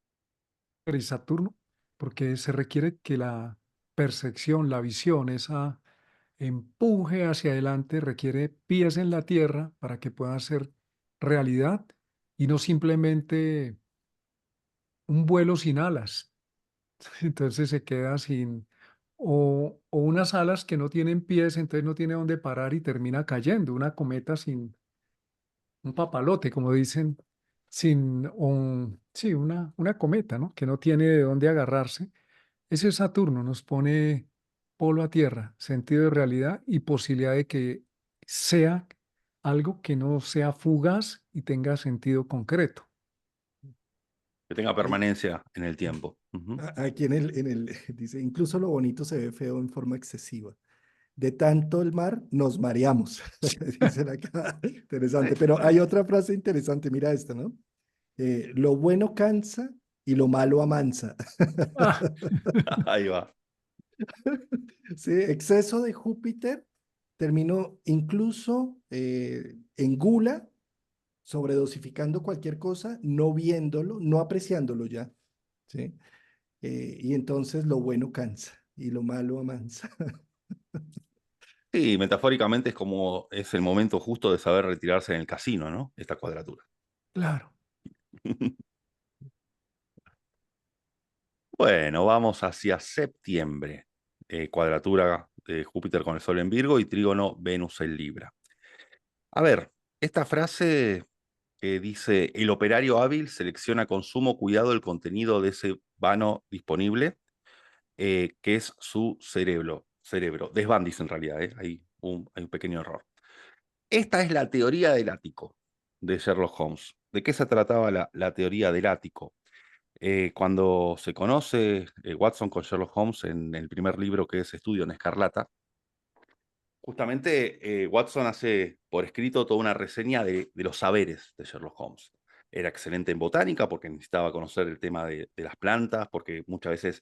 y Saturno, porque se requiere que la percepción, la visión, esa empuje hacia adelante, requiere pies en la tierra para que pueda ser realidad y no simplemente un vuelo sin alas. Entonces se queda sin, o unas alas que no tienen pies, entonces no tiene dónde parar y termina cayendo, una cometa sin un papalote, como dicen, sin un, sí, una cometa, ¿no? Que no tiene de dónde agarrarse. Ese Saturno nos pone polo a tierra, sentido de realidad y posibilidad de que sea algo que no sea fugaz y tenga sentido concreto. Que tenga Ahí- permanencia en el tiempo. Ujú. Aquí dice, incluso lo bonito se ve feo en forma excesiva. De tanto el mar, nos mareamos. Dicen acá. Interesante. Sí. Pero hay otra frase interesante, mira esta, ¿no? Lo bueno cansa y lo malo amansa. Ah, Ahí va. Sí, exceso de Júpiter terminó incluso en gula, sobredosificando cualquier cosa, no viéndolo, no apreciándolo ya, ¿sí? Y entonces lo bueno cansa y lo malo amansa. Sí, metafóricamente es como es el momento justo de saber retirarse en el casino, ¿no? Esta cuadratura. claro. Bueno, vamos hacia septiembre. Cuadratura de Júpiter con el Sol en Virgo y trígono Venus en Libra. A ver, esta frase que dice, el operario hábil selecciona con sumo cuidado el contenido de ese vano disponible, que es su cerebro. Desván en realidad, hay un pequeño error. Esta es la teoría del ático de Sherlock Holmes. ¿De qué se trataba la teoría del ático? Cuando se conoce Watson con Sherlock Holmes en el primer libro que es Estudio en Escarlata, justamente Watson hace por escrito toda una reseña de los saberes de Sherlock Holmes. Era excelente en botánica porque necesitaba conocer el tema de las plantas, porque muchas veces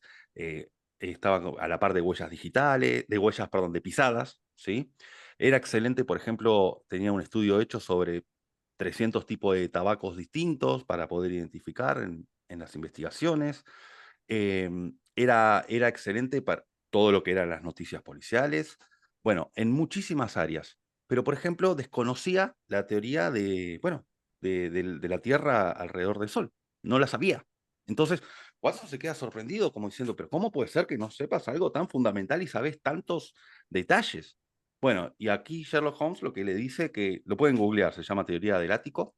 estaba a la par de huellas digitales, de huellas, perdón, de pisadas, ¿sí? Era excelente, por ejemplo, tenía un estudio hecho sobre 300 tipos de tabacos distintos para poder identificar en las investigaciones. Era excelente para todo lo que eran las noticias policiales, bueno, en muchísimas áreas. Pero, por ejemplo, desconocía la teoría de, bueno, de la Tierra alrededor del Sol. No la sabía. Entonces, Watson se queda sorprendido como diciendo, pero ¿cómo puede ser que no sepas algo tan fundamental y sabes tantos detalles? Bueno, y aquí Sherlock Holmes lo que le dice, que lo pueden googlear, se llama teoría del ático,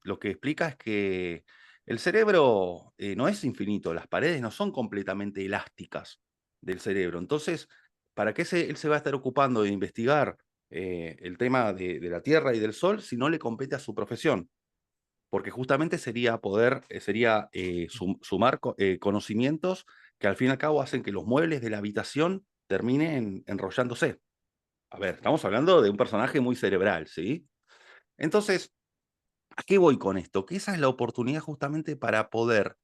lo que explica es que el cerebro no es infinito, las paredes no son completamente elásticas del cerebro. Entonces, ¿para qué él se va a estar ocupando de investigar el tema de la Tierra y del Sol si no le compete a su profesión? Porque justamente sería sumar conocimientos que al fin y al cabo hacen que los muebles de la habitación terminen enrollándose. A ver, estamos hablando de un personaje muy cerebral, ¿sí? Entonces, ¿a qué voy con esto? Que esa es la oportunidad justamente para poder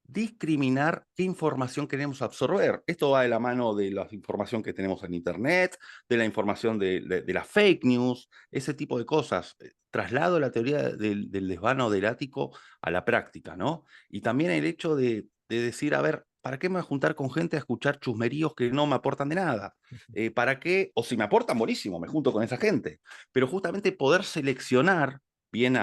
discriminar qué información queremos absorber. Esto va de la mano de la información que tenemos en Internet, de la información de las fake news, ese tipo de cosas. Traslado la teoría del desvano del ático a la práctica, ¿no? Y también el hecho de decir, a ver, ¿para qué me voy a juntar con gente a escuchar chusmeríos que no me aportan de nada? ¿Para qué? O si me aportan, buenísimo, me junto con esa gente. Pero justamente poder seleccionar bien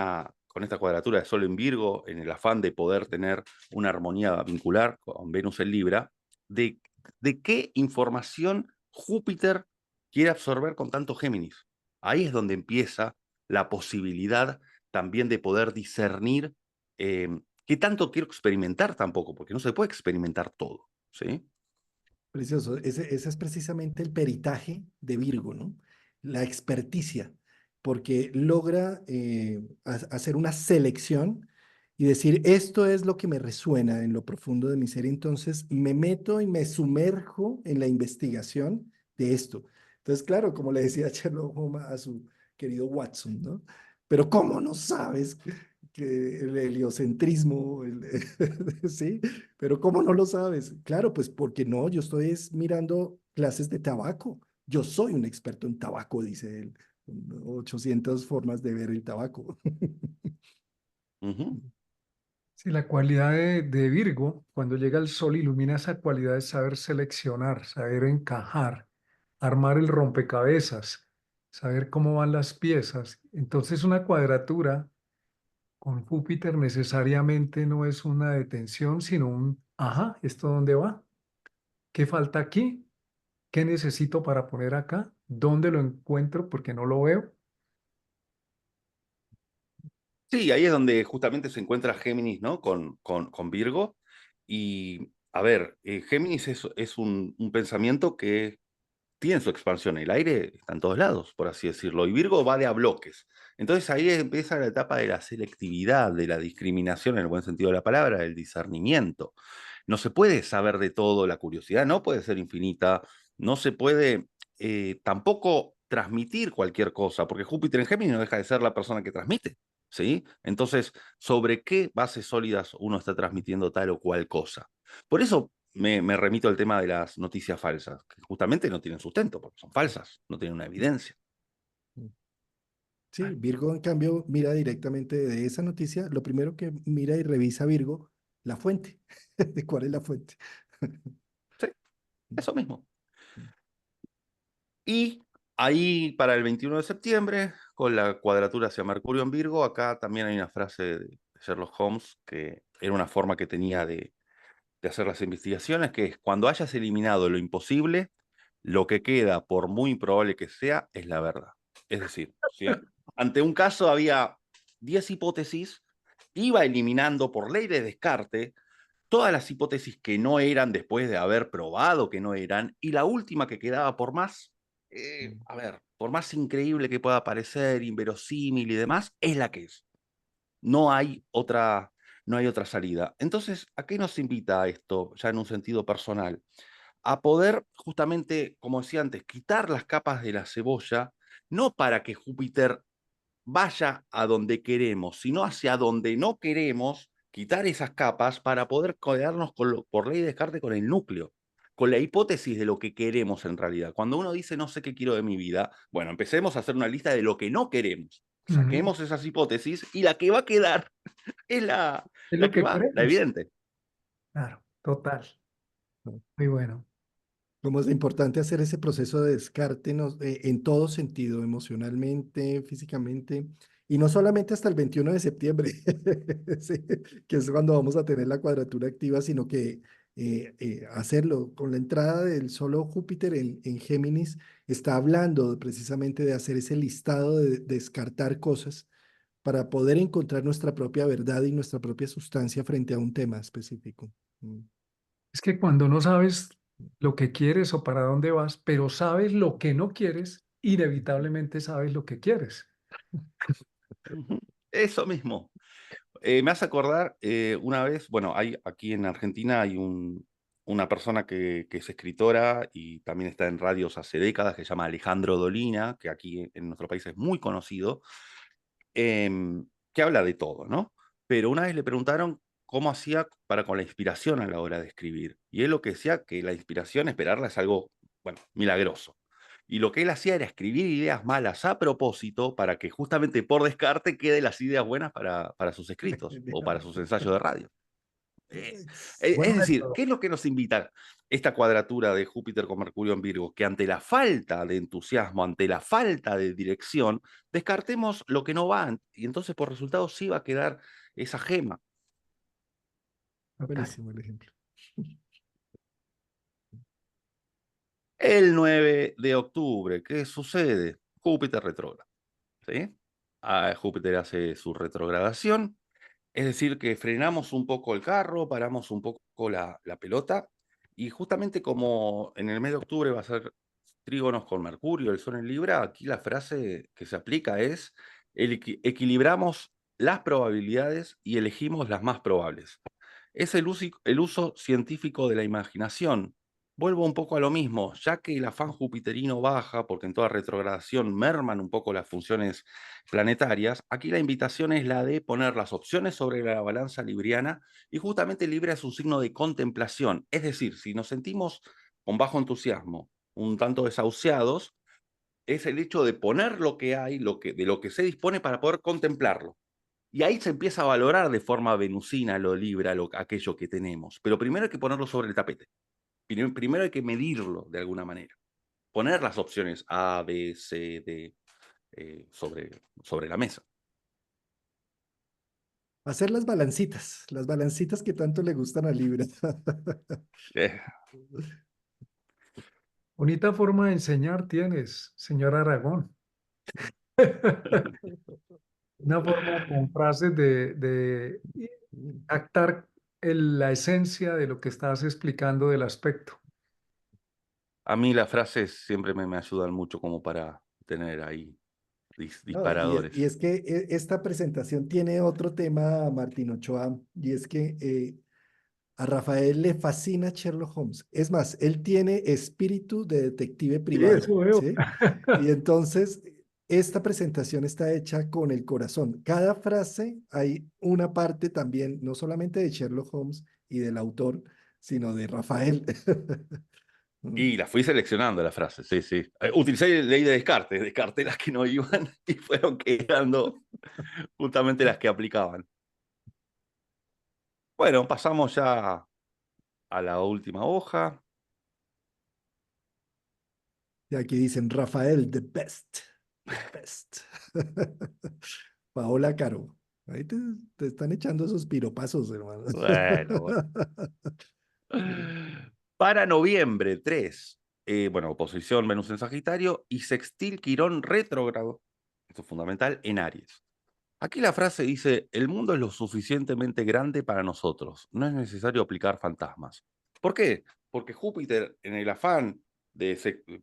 con esta cuadratura de Sol en Virgo, en el afán de poder tener una armonía vincular con Venus en Libra, de, de qué información Júpiter quiere absorber con tanto Géminis. Ahí es donde empieza la posibilidad también de poder discernir qué tanto quiero experimentar tampoco, porque no se puede experimentar todo, ¿sí? Precioso. Ese es precisamente el peritaje de Virgo, ¿no? La experticia, porque logra hacer una selección y decir, esto es lo que me resuena en lo profundo de mi ser. Entonces me meto y me sumerjo en la investigación de esto. Entonces, claro, como le decía Sherlock Holmes a su querido Watson, ¿no? Pero ¿cómo no sabes que el heliocentrismo, ¿sí? Pero ¿cómo no lo sabes? Claro, pues porque no, yo estoy mirando clases de tabaco. Yo soy un experto en tabaco, dice él. 800 formas de ver el tabaco. Ujú. Sí, la cualidad de Virgo, cuando llega el sol, ilumina esa cualidad de saber seleccionar, saber encajar, armar el rompecabezas, saber cómo van las piezas. Entonces, una cuadratura con Júpiter necesariamente no es una detención, sino un, ajá, ¿esto dónde va? ¿Qué falta aquí? ¿Qué necesito para poner acá? ¿Dónde lo encuentro? Porque no lo veo. Sí, ahí es donde justamente se encuentra Géminis, ¿no? Con Virgo. Y, a ver, Géminis es un pensamiento que tiene su expansión. El aire está en todos lados, por así decirlo. Y Virgo va de a bloques. Entonces ahí empieza la etapa de la selectividad, de la discriminación en el buen sentido de la palabra, del discernimiento. No se puede saber de todo, la curiosidad no puede ser infinita, no se puede tampoco transmitir cualquier cosa, porque Júpiter en Géminis no deja de ser la persona que transmite, ¿sí? Entonces, ¿sobre qué bases sólidas uno está transmitiendo tal o cual cosa? Por eso me remito al tema de las noticias falsas, que justamente no tienen sustento, porque son falsas, no tienen una evidencia. Sí, Virgo, en cambio, mira directamente de esa noticia. Lo primero que mira y revisa Virgo, la fuente. ¿De cuál es la fuente? Sí, eso mismo. Y ahí para el 21 de septiembre, con la cuadratura hacia Mercurio en Virgo, acá también hay una frase de Sherlock Holmes que era una forma que tenía de hacer las investigaciones, que es cuando hayas eliminado lo imposible, lo que queda, por muy improbable que sea, es la verdad. Es decir, si ante un caso había 10 hipótesis, iba eliminando por ley de descarte todas las hipótesis que no eran después de haber probado que no eran, y la última que quedaba a ver, por más increíble que pueda parecer, inverosímil y demás, es la que es. No hay otra, no hay otra salida. Entonces, ¿a qué nos invita esto, ya en un sentido personal? A poder, justamente, como decía antes, quitar las capas de la cebolla, no para que Júpiter vaya a donde queremos, sino hacia donde no queremos, quitar esas capas para poder quedarnos por ley de Descartes con el núcleo, con la hipótesis de lo que queremos en realidad. Cuando uno dice no sé qué quiero de mi vida, bueno, empecemos a hacer una lista de lo que no queremos. Ujú. Saquemos esas hipótesis y la que va a quedar es Es la lo que que va, la queremos. evidente. Claro, total. Muy bueno. Cómo es importante hacer ese proceso de descarte en todo sentido, emocionalmente, físicamente, Y no solamente hasta el 21 de septiembre, sí, que es cuando vamos a tener la cuadratura activa, sino que hacerlo con la entrada del solo Júpiter en Géminis, está hablando precisamente de hacer ese listado, de descartar cosas para poder encontrar nuestra propia verdad y nuestra propia sustancia frente a un tema específico. Mm. Es que cuando no sabes lo que quieres o para dónde vas, pero sabes lo que no quieres, inevitablemente sabes lo que quieres. Ujú. Eso mismo. Me hace acordar una vez, bueno, hay aquí en Argentina hay una persona que es escritora y también está en radios hace décadas, que se llama Alejandro Dolina, que aquí en nuestro país es muy conocido, que habla de todo, ¿no? Pero una vez le preguntaron cómo hacía para con la inspiración a la hora de escribir. Y él lo que decía que la inspiración, esperarla es algo, bueno, milagroso. Y lo que él hacía era escribir ideas malas a propósito para que justamente por descarte queden las ideas buenas para sus escritos o para sus ensayos de radio. Eh, Buen es decir, método. ¿qué es lo que nos invita esta cuadratura de Júpiter con Mercurio en Virgo? Que ante la falta de entusiasmo, ante la falta de dirección, descartemos lo que no va y entonces por resultado sí va a quedar esa gema. Total. Buenísimo el ejemplo. El 9 de octubre, ¿qué sucede? Júpiter retrógrado, ¿sí? Júpiter hace su retrogradación. Es decir, que frenamos un poco el carro, paramos un poco la pelota, y justamente como en el mes de octubre va a ser trígonos con Mercurio, el Sol en Libra, aquí la frase que se aplica es, equilibramos las probabilidades y elegimos las más probables. Es el uso científico de la imaginación. Vuelvo un poco a lo mismo, ya que el afán jupiterino baja, porque en toda retrogradación merman un poco las funciones planetarias, aquí la invitación es la de poner las opciones sobre la balanza libriana y justamente Libra es un signo de contemplación. Es decir, si nos sentimos con bajo entusiasmo, un tanto desahuciados, es el hecho de poner lo que hay, de lo que se dispone para poder contemplarlo. Y ahí se empieza a valorar de forma venusina lo Libra, aquello que tenemos. Pero primero hay que ponerlo sobre el tapete. Primero hay que medirlo de alguna manera. Poner las opciones A, B, C, D sobre la mesa. Hacer las balancitas que tanto le gustan a Libra. Eh, Bonita forma de enseñar tienes, señor Aragón. Una forma con frases de captar la esencia de lo que estás explicando del aspecto. a mí las frases siempre me ayudan mucho como para tener ahí No, y disparadores. es que esta presentación tiene otro tema, Martín Ochoa, y es que a Rafael le fascina Sherlock Holmes. Es más, él tiene espíritu de detective Sí, privado, eso veo. ¿sí? Y entonces, esta presentación está hecha con el corazón. Cada frase hay una parte también, no solamente de Sherlock Holmes y del autor, sino de Rafael. Mm. Y las fui seleccionando las frases, sí, sí. Utilicé ley de Descartes, descarté las que no iban y fueron quedando justamente las que aplicaban. Bueno, pasamos ya a la última hoja. Y aquí dicen Rafael, the best, the best. Paola Caro. Ahí te están echando esos piropazos, hermano. Bueno, bueno. Para noviembre 3, bueno, oposición Venus en Sagitario y sextil Quirón retrógrado, esto es fundamental, en Aries. Aquí la frase dice, el mundo es lo suficientemente grande para nosotros, no es necesario aplicar fantasmas. ¿Por qué? Porque Júpiter, en el afán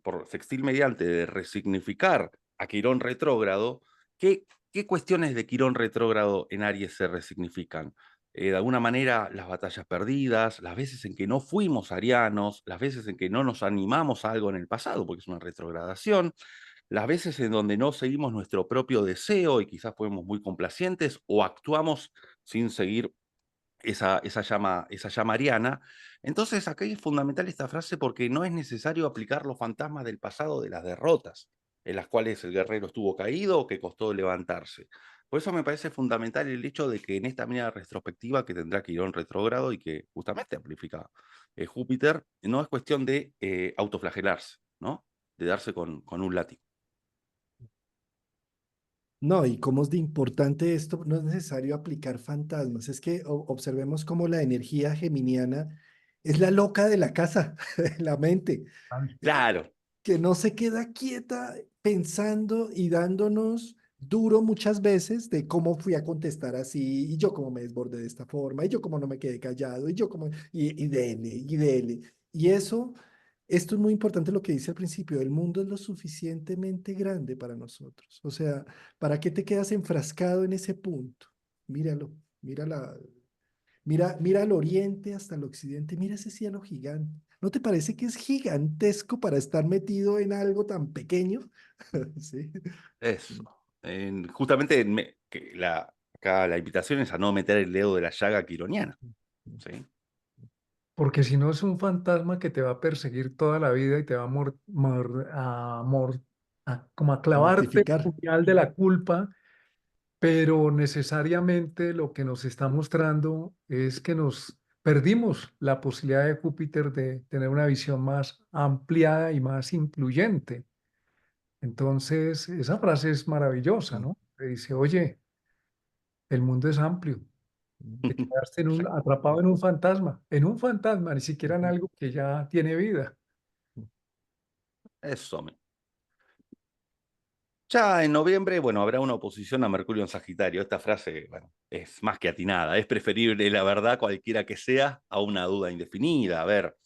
por sextil mediante de resignificar a Quirón retrógrado, ¿qué cuestiones de Quirón retrógrado en Aries se resignifican? De alguna manera, las batallas perdidas, las veces en que no fuimos arianos, las veces en que no nos animamos a algo en el pasado, porque es una retrogradación, las veces en donde no seguimos nuestro propio deseo y quizás fuimos muy complacientes o actuamos sin seguir esa llama ariana. Entonces, aquí es fundamental esta frase porque no es necesario aplicar los fantasmas del pasado de las derrotas, en las cuales el guerrero estuvo caído o que costó levantarse. Por eso me parece fundamental el hecho de que en esta mirada retrospectiva que tendrá Quirón retrógrado y que justamente amplifica Júpiter, no es cuestión de autoflagelarse, ¿no? De darse con un látigo. No, y cómo es de importante esto, no es necesario aplicar fantasmas, es que observemos cómo la energía geminiana es la loca de la casa, la mente, Claro, que no se queda quieta pensando y dándonos duro muchas veces de cómo fui a contestar así, y yo cómo me desbordé de esta forma, y yo cómo no me quedé callado, y yo cómo, y dele, y dele. Y eso, esto es muy importante lo que dice al principio, el mundo es lo suficientemente grande para nosotros. O sea, ¿para qué te quedas enfrascado en ese punto? Míralo, mírala, mira al oriente hasta el occidente, mira ese cielo gigante. ¿No te parece que es gigantesco para estar metido en algo tan pequeño? Sí. eso. Justamente acá la invitación es a no meter el dedo de la llaga quironiana. ¿Sí? Porque si no es un fantasma que te va a perseguir toda la vida y te va a, como a A clavarte el mortificar. puñal de la culpa, pero necesariamente lo que nos está mostrando es que nos perdimos la posibilidad de Júpiter de tener una visión más ampliada y más incluyente. Entonces, esa frase es maravillosa, ¿no? Que dice, oye, el mundo es amplio. Te quedaste atrapado en un fantasma, ni siquiera en algo que ya tiene vida. Eso. Ya en noviembre, bueno, habrá una oposición a Mercurio en Sagitario. Esta frase, bueno, es más que atinada. Es preferible la verdad, cualquiera que sea, a una duda indefinida. A ver,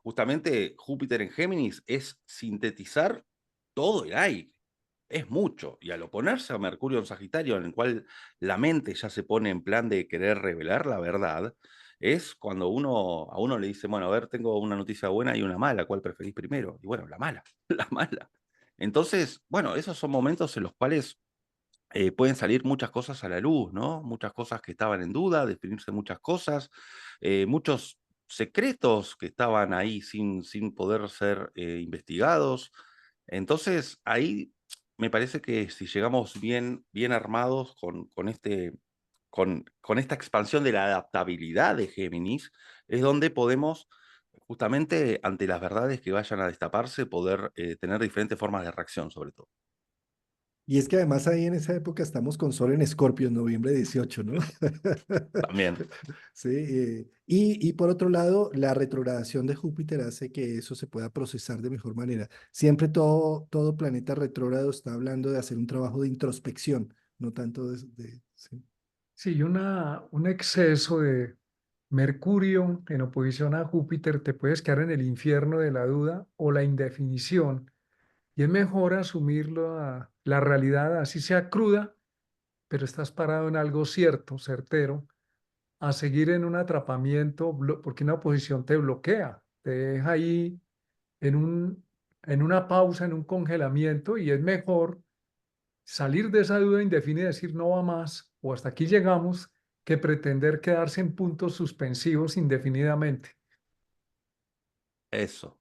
justamente Júpiter en Géminis es sintetizar todo el aire. Es mucho. Y al oponerse a Mercurio en Sagitario, en el cual la mente ya se pone en plan de querer revelar la verdad, es cuando a uno le dice, bueno, a ver, tengo una noticia buena y una mala, ¿cuál preferís primero? Y bueno, la mala, la mala. Entonces, bueno, esos son momentos en los cuales pueden salir muchas cosas a la luz, ¿no? Muchas cosas que estaban en duda, definirse muchas cosas, muchos secretos que estaban ahí sin poder ser investigados. Entonces, ahí me parece que si llegamos bien armados con esta expansión de la adaptabilidad de Géminis, es donde podemos, justamente ante las verdades que vayan a destaparse, poder tener diferentes formas de reacción, sobre todo. Y es que además ahí en esa época estamos con Sol en Escorpio, en noviembre 18, ¿no? También. Sí, y por otro lado, la retrogradación de Júpiter hace que eso se pueda procesar de mejor manera. Siempre todo planeta retrógrado está hablando de hacer un trabajo de introspección, no tanto sí. Sí, un exceso de Mercurio en oposición a Júpiter te puedes quedar en el infierno de la duda o la indefinición. Y es mejor asumirlo a la realidad, así sea cruda, pero estás parado en algo cierto, certero, a seguir en un atrapamiento, porque una oposición te bloquea, te deja ahí en en una pausa, en un congelamiento, y es mejor salir de esa duda indefinida y decir no va más o hasta aquí llegamos que pretender quedarse en puntos suspensivos indefinidamente. Eso.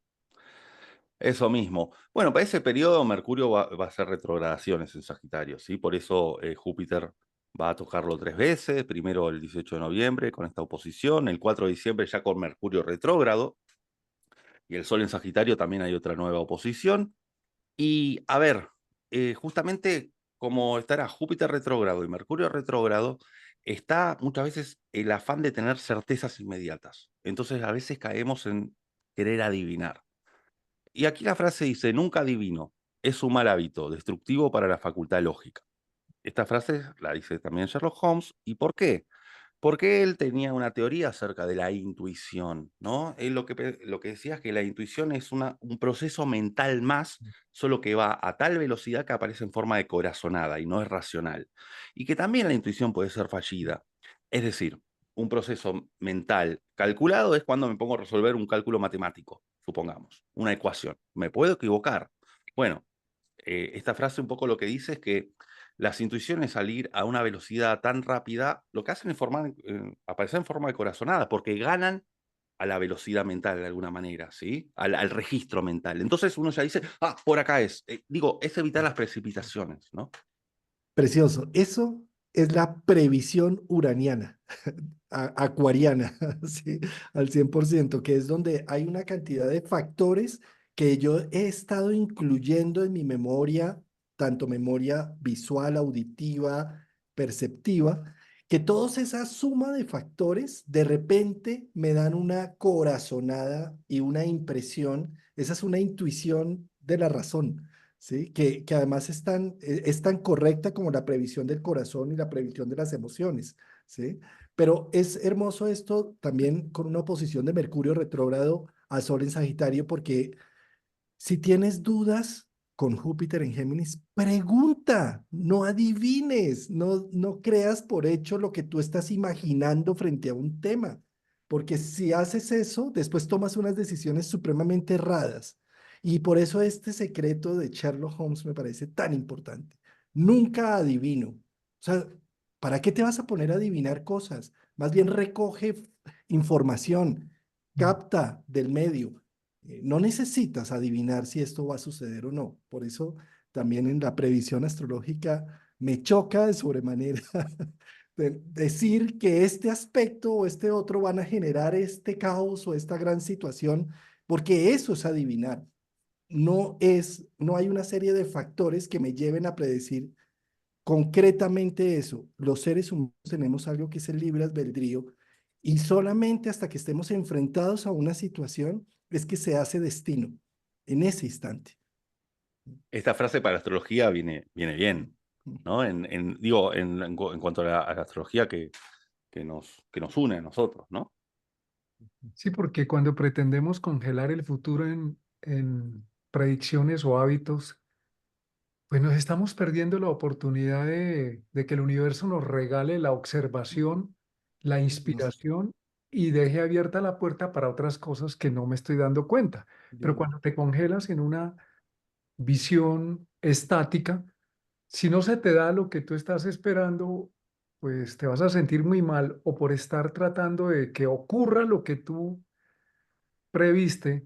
Eso mismo. Bueno, para ese periodo Mercurio va a hacer retrogradaciones en Sagitario, ¿sí? Por eso Júpiter va a tocarlo 3 veces, primero el 18 de noviembre con esta oposición, el 4 de diciembre ya con Mercurio retrógrado, y el Sol en Sagitario también hay otra nueva oposición. Y a ver, justamente como estará Júpiter retrógrado y Mercurio retrógrado, está muchas veces el afán de tener certezas inmediatas. Entonces a veces caemos en querer adivinar. Y aquí la frase dice, nunca adivino, es un mal hábito, destructivo para la facultad lógica. Esta frase la dice también Sherlock Holmes. ¿Y por qué? Porque él tenía una teoría acerca de la intuición, ¿no? Él lo que decía es que la intuición es un proceso mental más, solo que va a tal velocidad que aparece en forma de corazonada y no es racional. Y que también la intuición puede ser fallida. Es decir, un proceso mental calculado es cuando me pongo a resolver un cálculo matemático, supongamos, una ecuación. ¿Me puedo equivocar? Bueno, esta frase un poco lo que dice es que las intuiciones al ir a una velocidad tan rápida, lo que hacen es aparecer en forma de corazonada, porque ganan a la velocidad mental de alguna manera, ¿sí? Al registro mental. Entonces uno ya dice, ah, por acá es. Digo, es evitar las precipitaciones, ¿no? Precioso. Eso es la previsión uraniana, acuariana, ¿sí? Al 100%, que es donde hay una cantidad de factores que yo he estado incluyendo en mi memoria tanto memoria visual, auditiva, perceptiva, que toda esa suma de factores de repente me dan una corazonada y una impresión, esa es una intuición de la razón, ¿sí? Que además es tan correcta como la previsión del corazón y la previsión de las emociones, ¿sí? Pero es hermoso esto también con una oposición de Mercurio retrógrado a Sol en Sagitario, porque si tienes dudas con Júpiter en Géminis, pregunta, no adivines, no creas por hecho lo que tú estás imaginando frente a un tema, porque si haces eso, después tomas unas decisiones supremamente erradas. Y por eso este secreto de Sherlock Holmes me parece tan importante. Nunca adivino. O sea, ¿para qué te vas a poner a adivinar cosas? Más bien recoge información, capta del medio. No necesitas adivinar si esto va a suceder o no. Por eso también en la previsión astrológica me choca de sobremanera decir que este aspecto o este otro van a generar este caos o esta gran situación, porque eso es adivinar. No hay una serie de factores que me lleven a predecir concretamente eso. Los seres humanos tenemos algo que es el libre albedrío y solamente hasta que estemos enfrentados a una situación es que se hace destino en ese instante. Esta frase para astrología viene bien, ¿no? Digo, en cuanto a la astrología que nos une a nosotros, ¿no? Sí, porque cuando pretendemos congelar el futuro en predicciones o hábitos, pues nos estamos perdiendo la oportunidad de que el universo nos regale la observación, la inspiración y deje abierta la puerta para otras cosas que no me estoy dando cuenta. Pero cuando te congelas en una visión estática, si no se te da lo que tú estás esperando, pues te vas a sentir muy mal o por estar tratando de que ocurra lo que tú previste,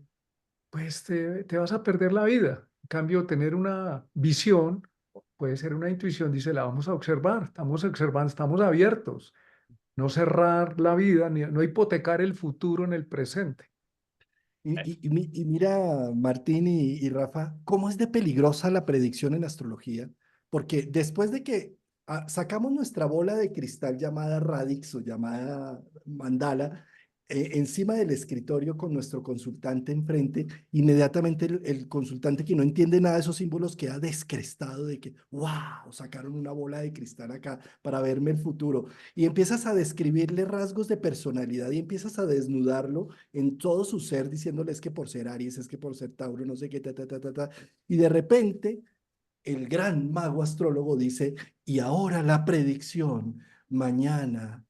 pues te vas a perder la vida. En cambio, tener una visión puede ser una intuición, dice, la vamos a observar, estamos observando, estamos abiertos, no cerrar la vida, ni, no hipotecar el futuro en el presente. Y mira, Martín y Rafa, cómo es de peligrosa la predicción en astrología, porque después de que sacamos nuestra bola de cristal llamada Radix o llamada Mandala, encima del escritorio con nuestro consultante enfrente, inmediatamente el consultante que no entiende nada de esos símbolos queda descrestado de que, wow, sacaron una bola de cristal acá para verme el futuro. Y empiezas a describirle rasgos de personalidad y empiezas a desnudarlo en todo su ser, diciéndole es que por ser Aries, es que por ser Tauro, no sé qué, ta, ta, ta, ta, ta. Y de repente, el gran mago astrólogo dice, y ahora la predicción, mañana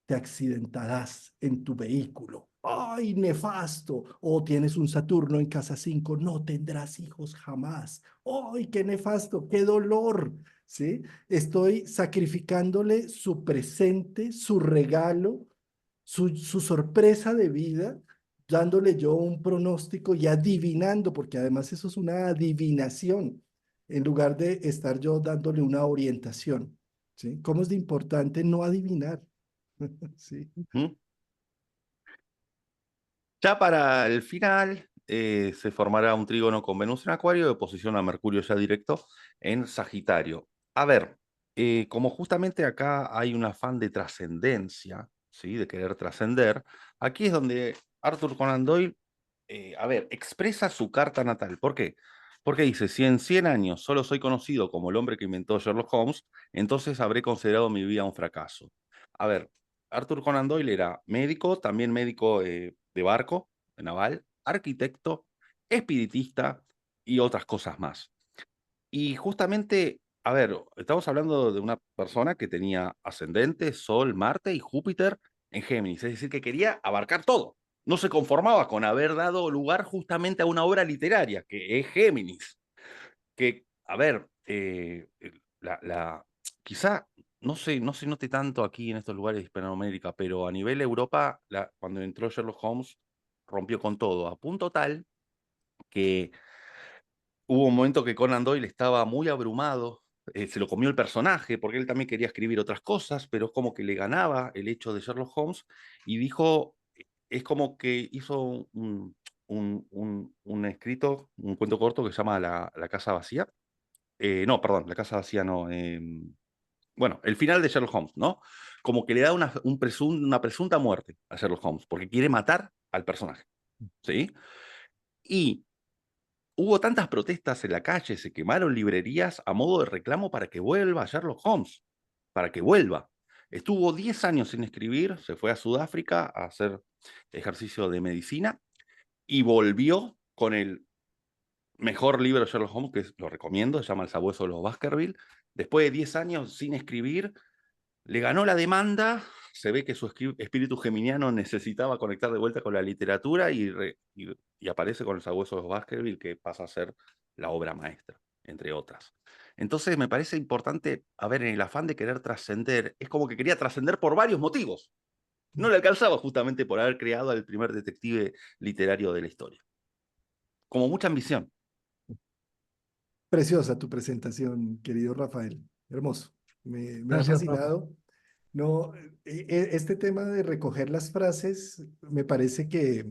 te accidentarás en tu vehículo. ¡Ay, nefasto! O tienes un Saturno en casa 5, no tendrás hijos jamás. ¡Ay, qué nefasto! ¡Qué dolor! ¿Sí? Estoy sacrificándole su presente, su regalo, su sorpresa de vida, dándole yo un pronóstico y adivinando, porque además eso es una adivinación, en lugar de estar yo dándole una orientación. ¿Sí? ¿Cómo es de importante no adivinar? Sí. ¿Mm? Ya para el final se formará un trígono con Venus en Acuario de oposición a Mercurio ya directo en Sagitario. A ver, como justamente acá hay un afán de trascendencia, ¿sí? De querer trascender, aquí es donde Arthur Conan Doyle, a ver, expresa su carta natal. ¿Por qué? Porque dice, si en 100 años solo soy conocido como el hombre que inventó Sherlock Holmes, entonces habré considerado mi vida un fracaso. A ver, Arthur Conan Doyle era médico, también médico de barco, de naval, arquitecto, espiritista y otras cosas más. Y justamente, a ver, estamos hablando de una persona que tenía ascendente, Sol, Marte y Júpiter en Géminis, es decir, que quería abarcar todo. No se conformaba con haber dado lugar justamente a una obra literaria, que es Géminis. Que, a ver, quizá no se note tanto aquí en estos lugares de Hispanoamérica, pero a nivel Europa, cuando entró Sherlock Holmes, rompió con todo, a punto tal que hubo un momento que Conan Doyle estaba muy abrumado, se lo comió el personaje, porque él también quería escribir otras cosas, pero es como que le ganaba el hecho de Sherlock Holmes, y dijo, es como que hizo un escrito, un cuento corto que se llama La casa vacía, no, perdón, La casa vacía no. Bueno, el final de Sherlock Holmes, ¿no? Como que le da una presunta muerte a Sherlock Holmes, porque quiere matar al personaje, ¿sí? Y hubo tantas protestas en la calle, se quemaron librerías a modo de reclamo para que vuelva Sherlock Holmes, para que vuelva. Estuvo 10 años sin escribir, se fue a Sudáfrica a hacer ejercicio de medicina y volvió con el mejor libro de Sherlock Holmes, que lo recomiendo, se llama El sabueso de los Baskerville. Después de 10 años sin escribir, le ganó la demanda, se ve que su espíritu geminiano necesitaba conectar de vuelta con la literatura y aparece con El sabueso de los Baskerville, que pasa a ser la obra maestra, entre otras. Entonces me parece importante, a ver, en el afán de querer trascender, es como que quería trascender por varios motivos. No le alcanzaba justamente por haber creado al primer detective literario de la historia. Como mucha ambición. Preciosa tu presentación, querido Rafael. Hermoso. Me ha Gracias, Rafa. fascinado. No, este tema de recoger las frases me parece que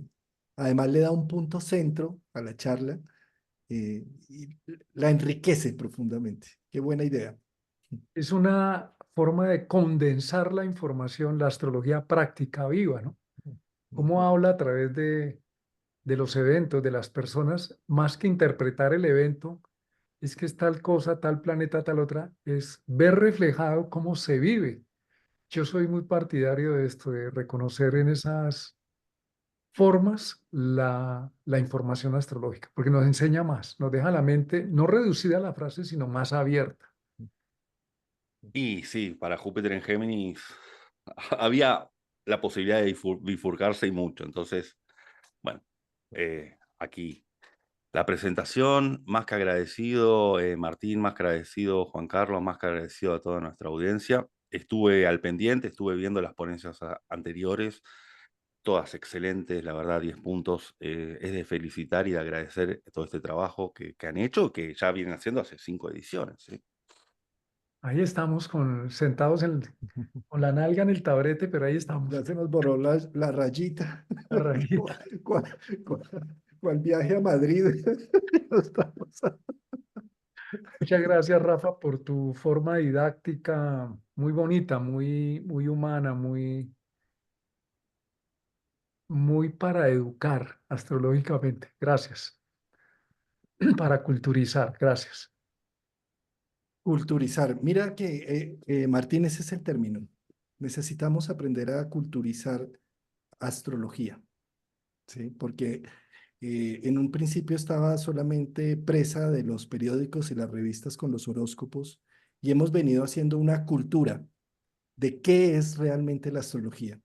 además le da un punto centro a la charla y la enriquece profundamente. Qué buena idea. Es una forma de condensar la información, la astrología práctica viva, ¿no? Cómo habla a través de los eventos, de las personas, más que interpretar el evento, es que es tal cosa, tal planeta, tal otra, es ver reflejado cómo se vive. Yo soy muy partidario de esto, de reconocer en esas formas la información astrológica, porque nos enseña más, nos deja la mente no reducida a la frase, sino más abierta. Y sí, para Júpiter en Géminis había la posibilidad de bifurcarse y mucho. Entonces, bueno, aquí la presentación, más que agradecido, Martín, más que agradecido, Juan Carlos, más que agradecido a toda nuestra audiencia. Estuve al pendiente, estuve viendo las ponencias anteriores, todas excelentes, la verdad, 10 puntos. Es de felicitar y de agradecer todo este trabajo que han hecho, que ya vienen haciendo hace 5 ediciones, ¿sí? Ahí estamos sentados con la nalga en el taburete, pero ahí Ya estamos. se nos borró la rayita. La rayita. ¿Cuál, cuál viaje a Madrid? Estamos Muchas gracias, Rafa, por tu forma didáctica muy bonita, muy humana, muy para educar astrológicamente. Gracias. Para culturizar. Gracias. culturizar. Mira que, Martín, ese es el término. Necesitamos aprender a culturizar astrología, ¿sí? Porque en un principio estaba solamente presa de los periódicos y las revistas con los horóscopos y hemos venido haciendo una cultura de qué es realmente la astrología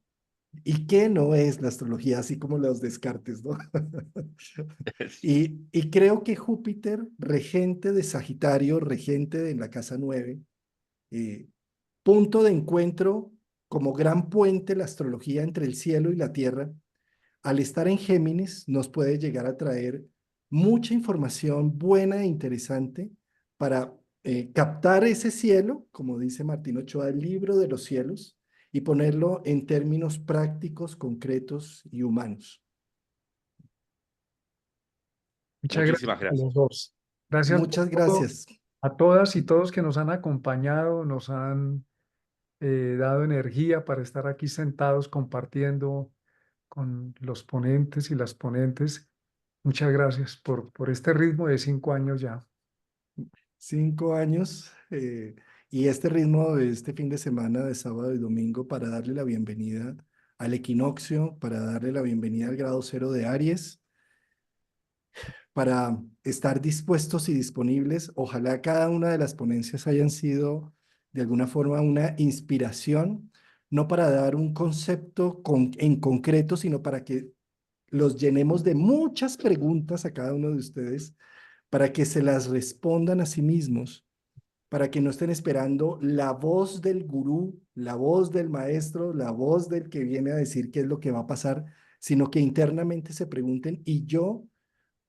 y qué no es la astrología, así como los descartes, ¿no? Y creo que Júpiter, regente de Sagitario, regente de la casa 9, eh, punto de encuentro como gran puente la astrología entre el cielo y la tierra, al estar en Géminis nos puede llegar a traer mucha información buena e interesante para captar ese cielo, como dice Martín Ochoa, el libro de los cielos, y ponerlo en términos prácticos, concretos y humanos. Muchas gracias Muchísimas a gracias. los dos. Gracias por Muchas todo, gracias. a todas y todos que nos han acompañado, nos han dado energía para estar aquí sentados compartiendo con los ponentes y las ponentes. Muchas gracias por este ritmo de 5 años ya. 5 años y este ritmo de este fin de semana de sábado y domingo para darle la bienvenida al equinoccio, para darle la bienvenida al grado cero de Aries, para estar dispuestos y disponibles. Ojalá cada una de las ponencias hayan sido de alguna forma una inspiración, no para dar un concepto en concreto, sino para que los llenemos de muchas preguntas a cada uno de ustedes, para que se las respondan a sí mismos, para que no estén esperando la voz del gurú, la voz del maestro, la voz del que viene a decir qué es lo que va a pasar, sino que internamente se pregunten, ¿y yo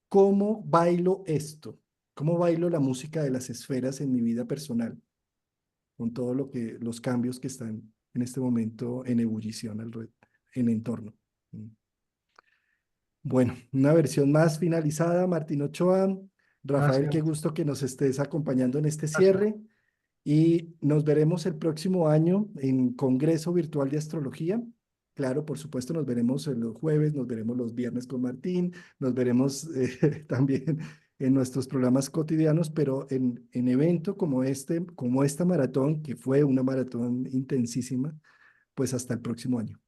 cómo bailo esto? ¿Cómo bailo la música de las esferas en mi vida personal? Con todo lo que, los cambios que están en este momento en ebullición en entorno. Bueno, una versión más finalizada, Martín Ochoa. Rafael, qué Gracias. gusto que nos estés acompañando en este Gracias. cierre y nos veremos el próximo año en Congreso Virtual de Astrología. Claro, por supuesto, nos veremos los jueves, nos veremos los viernes con Martín, nos veremos también en nuestros programas cotidianos, pero en evento como este, como esta maratón, que fue una maratón intensísima, pues hasta el próximo año.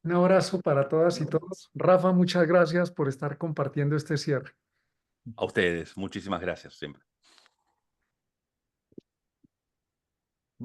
Un abrazo para todas y todos. Rafa, muchas gracias por estar compartiendo este cierre. A ustedes, muchísimas gracias siempre.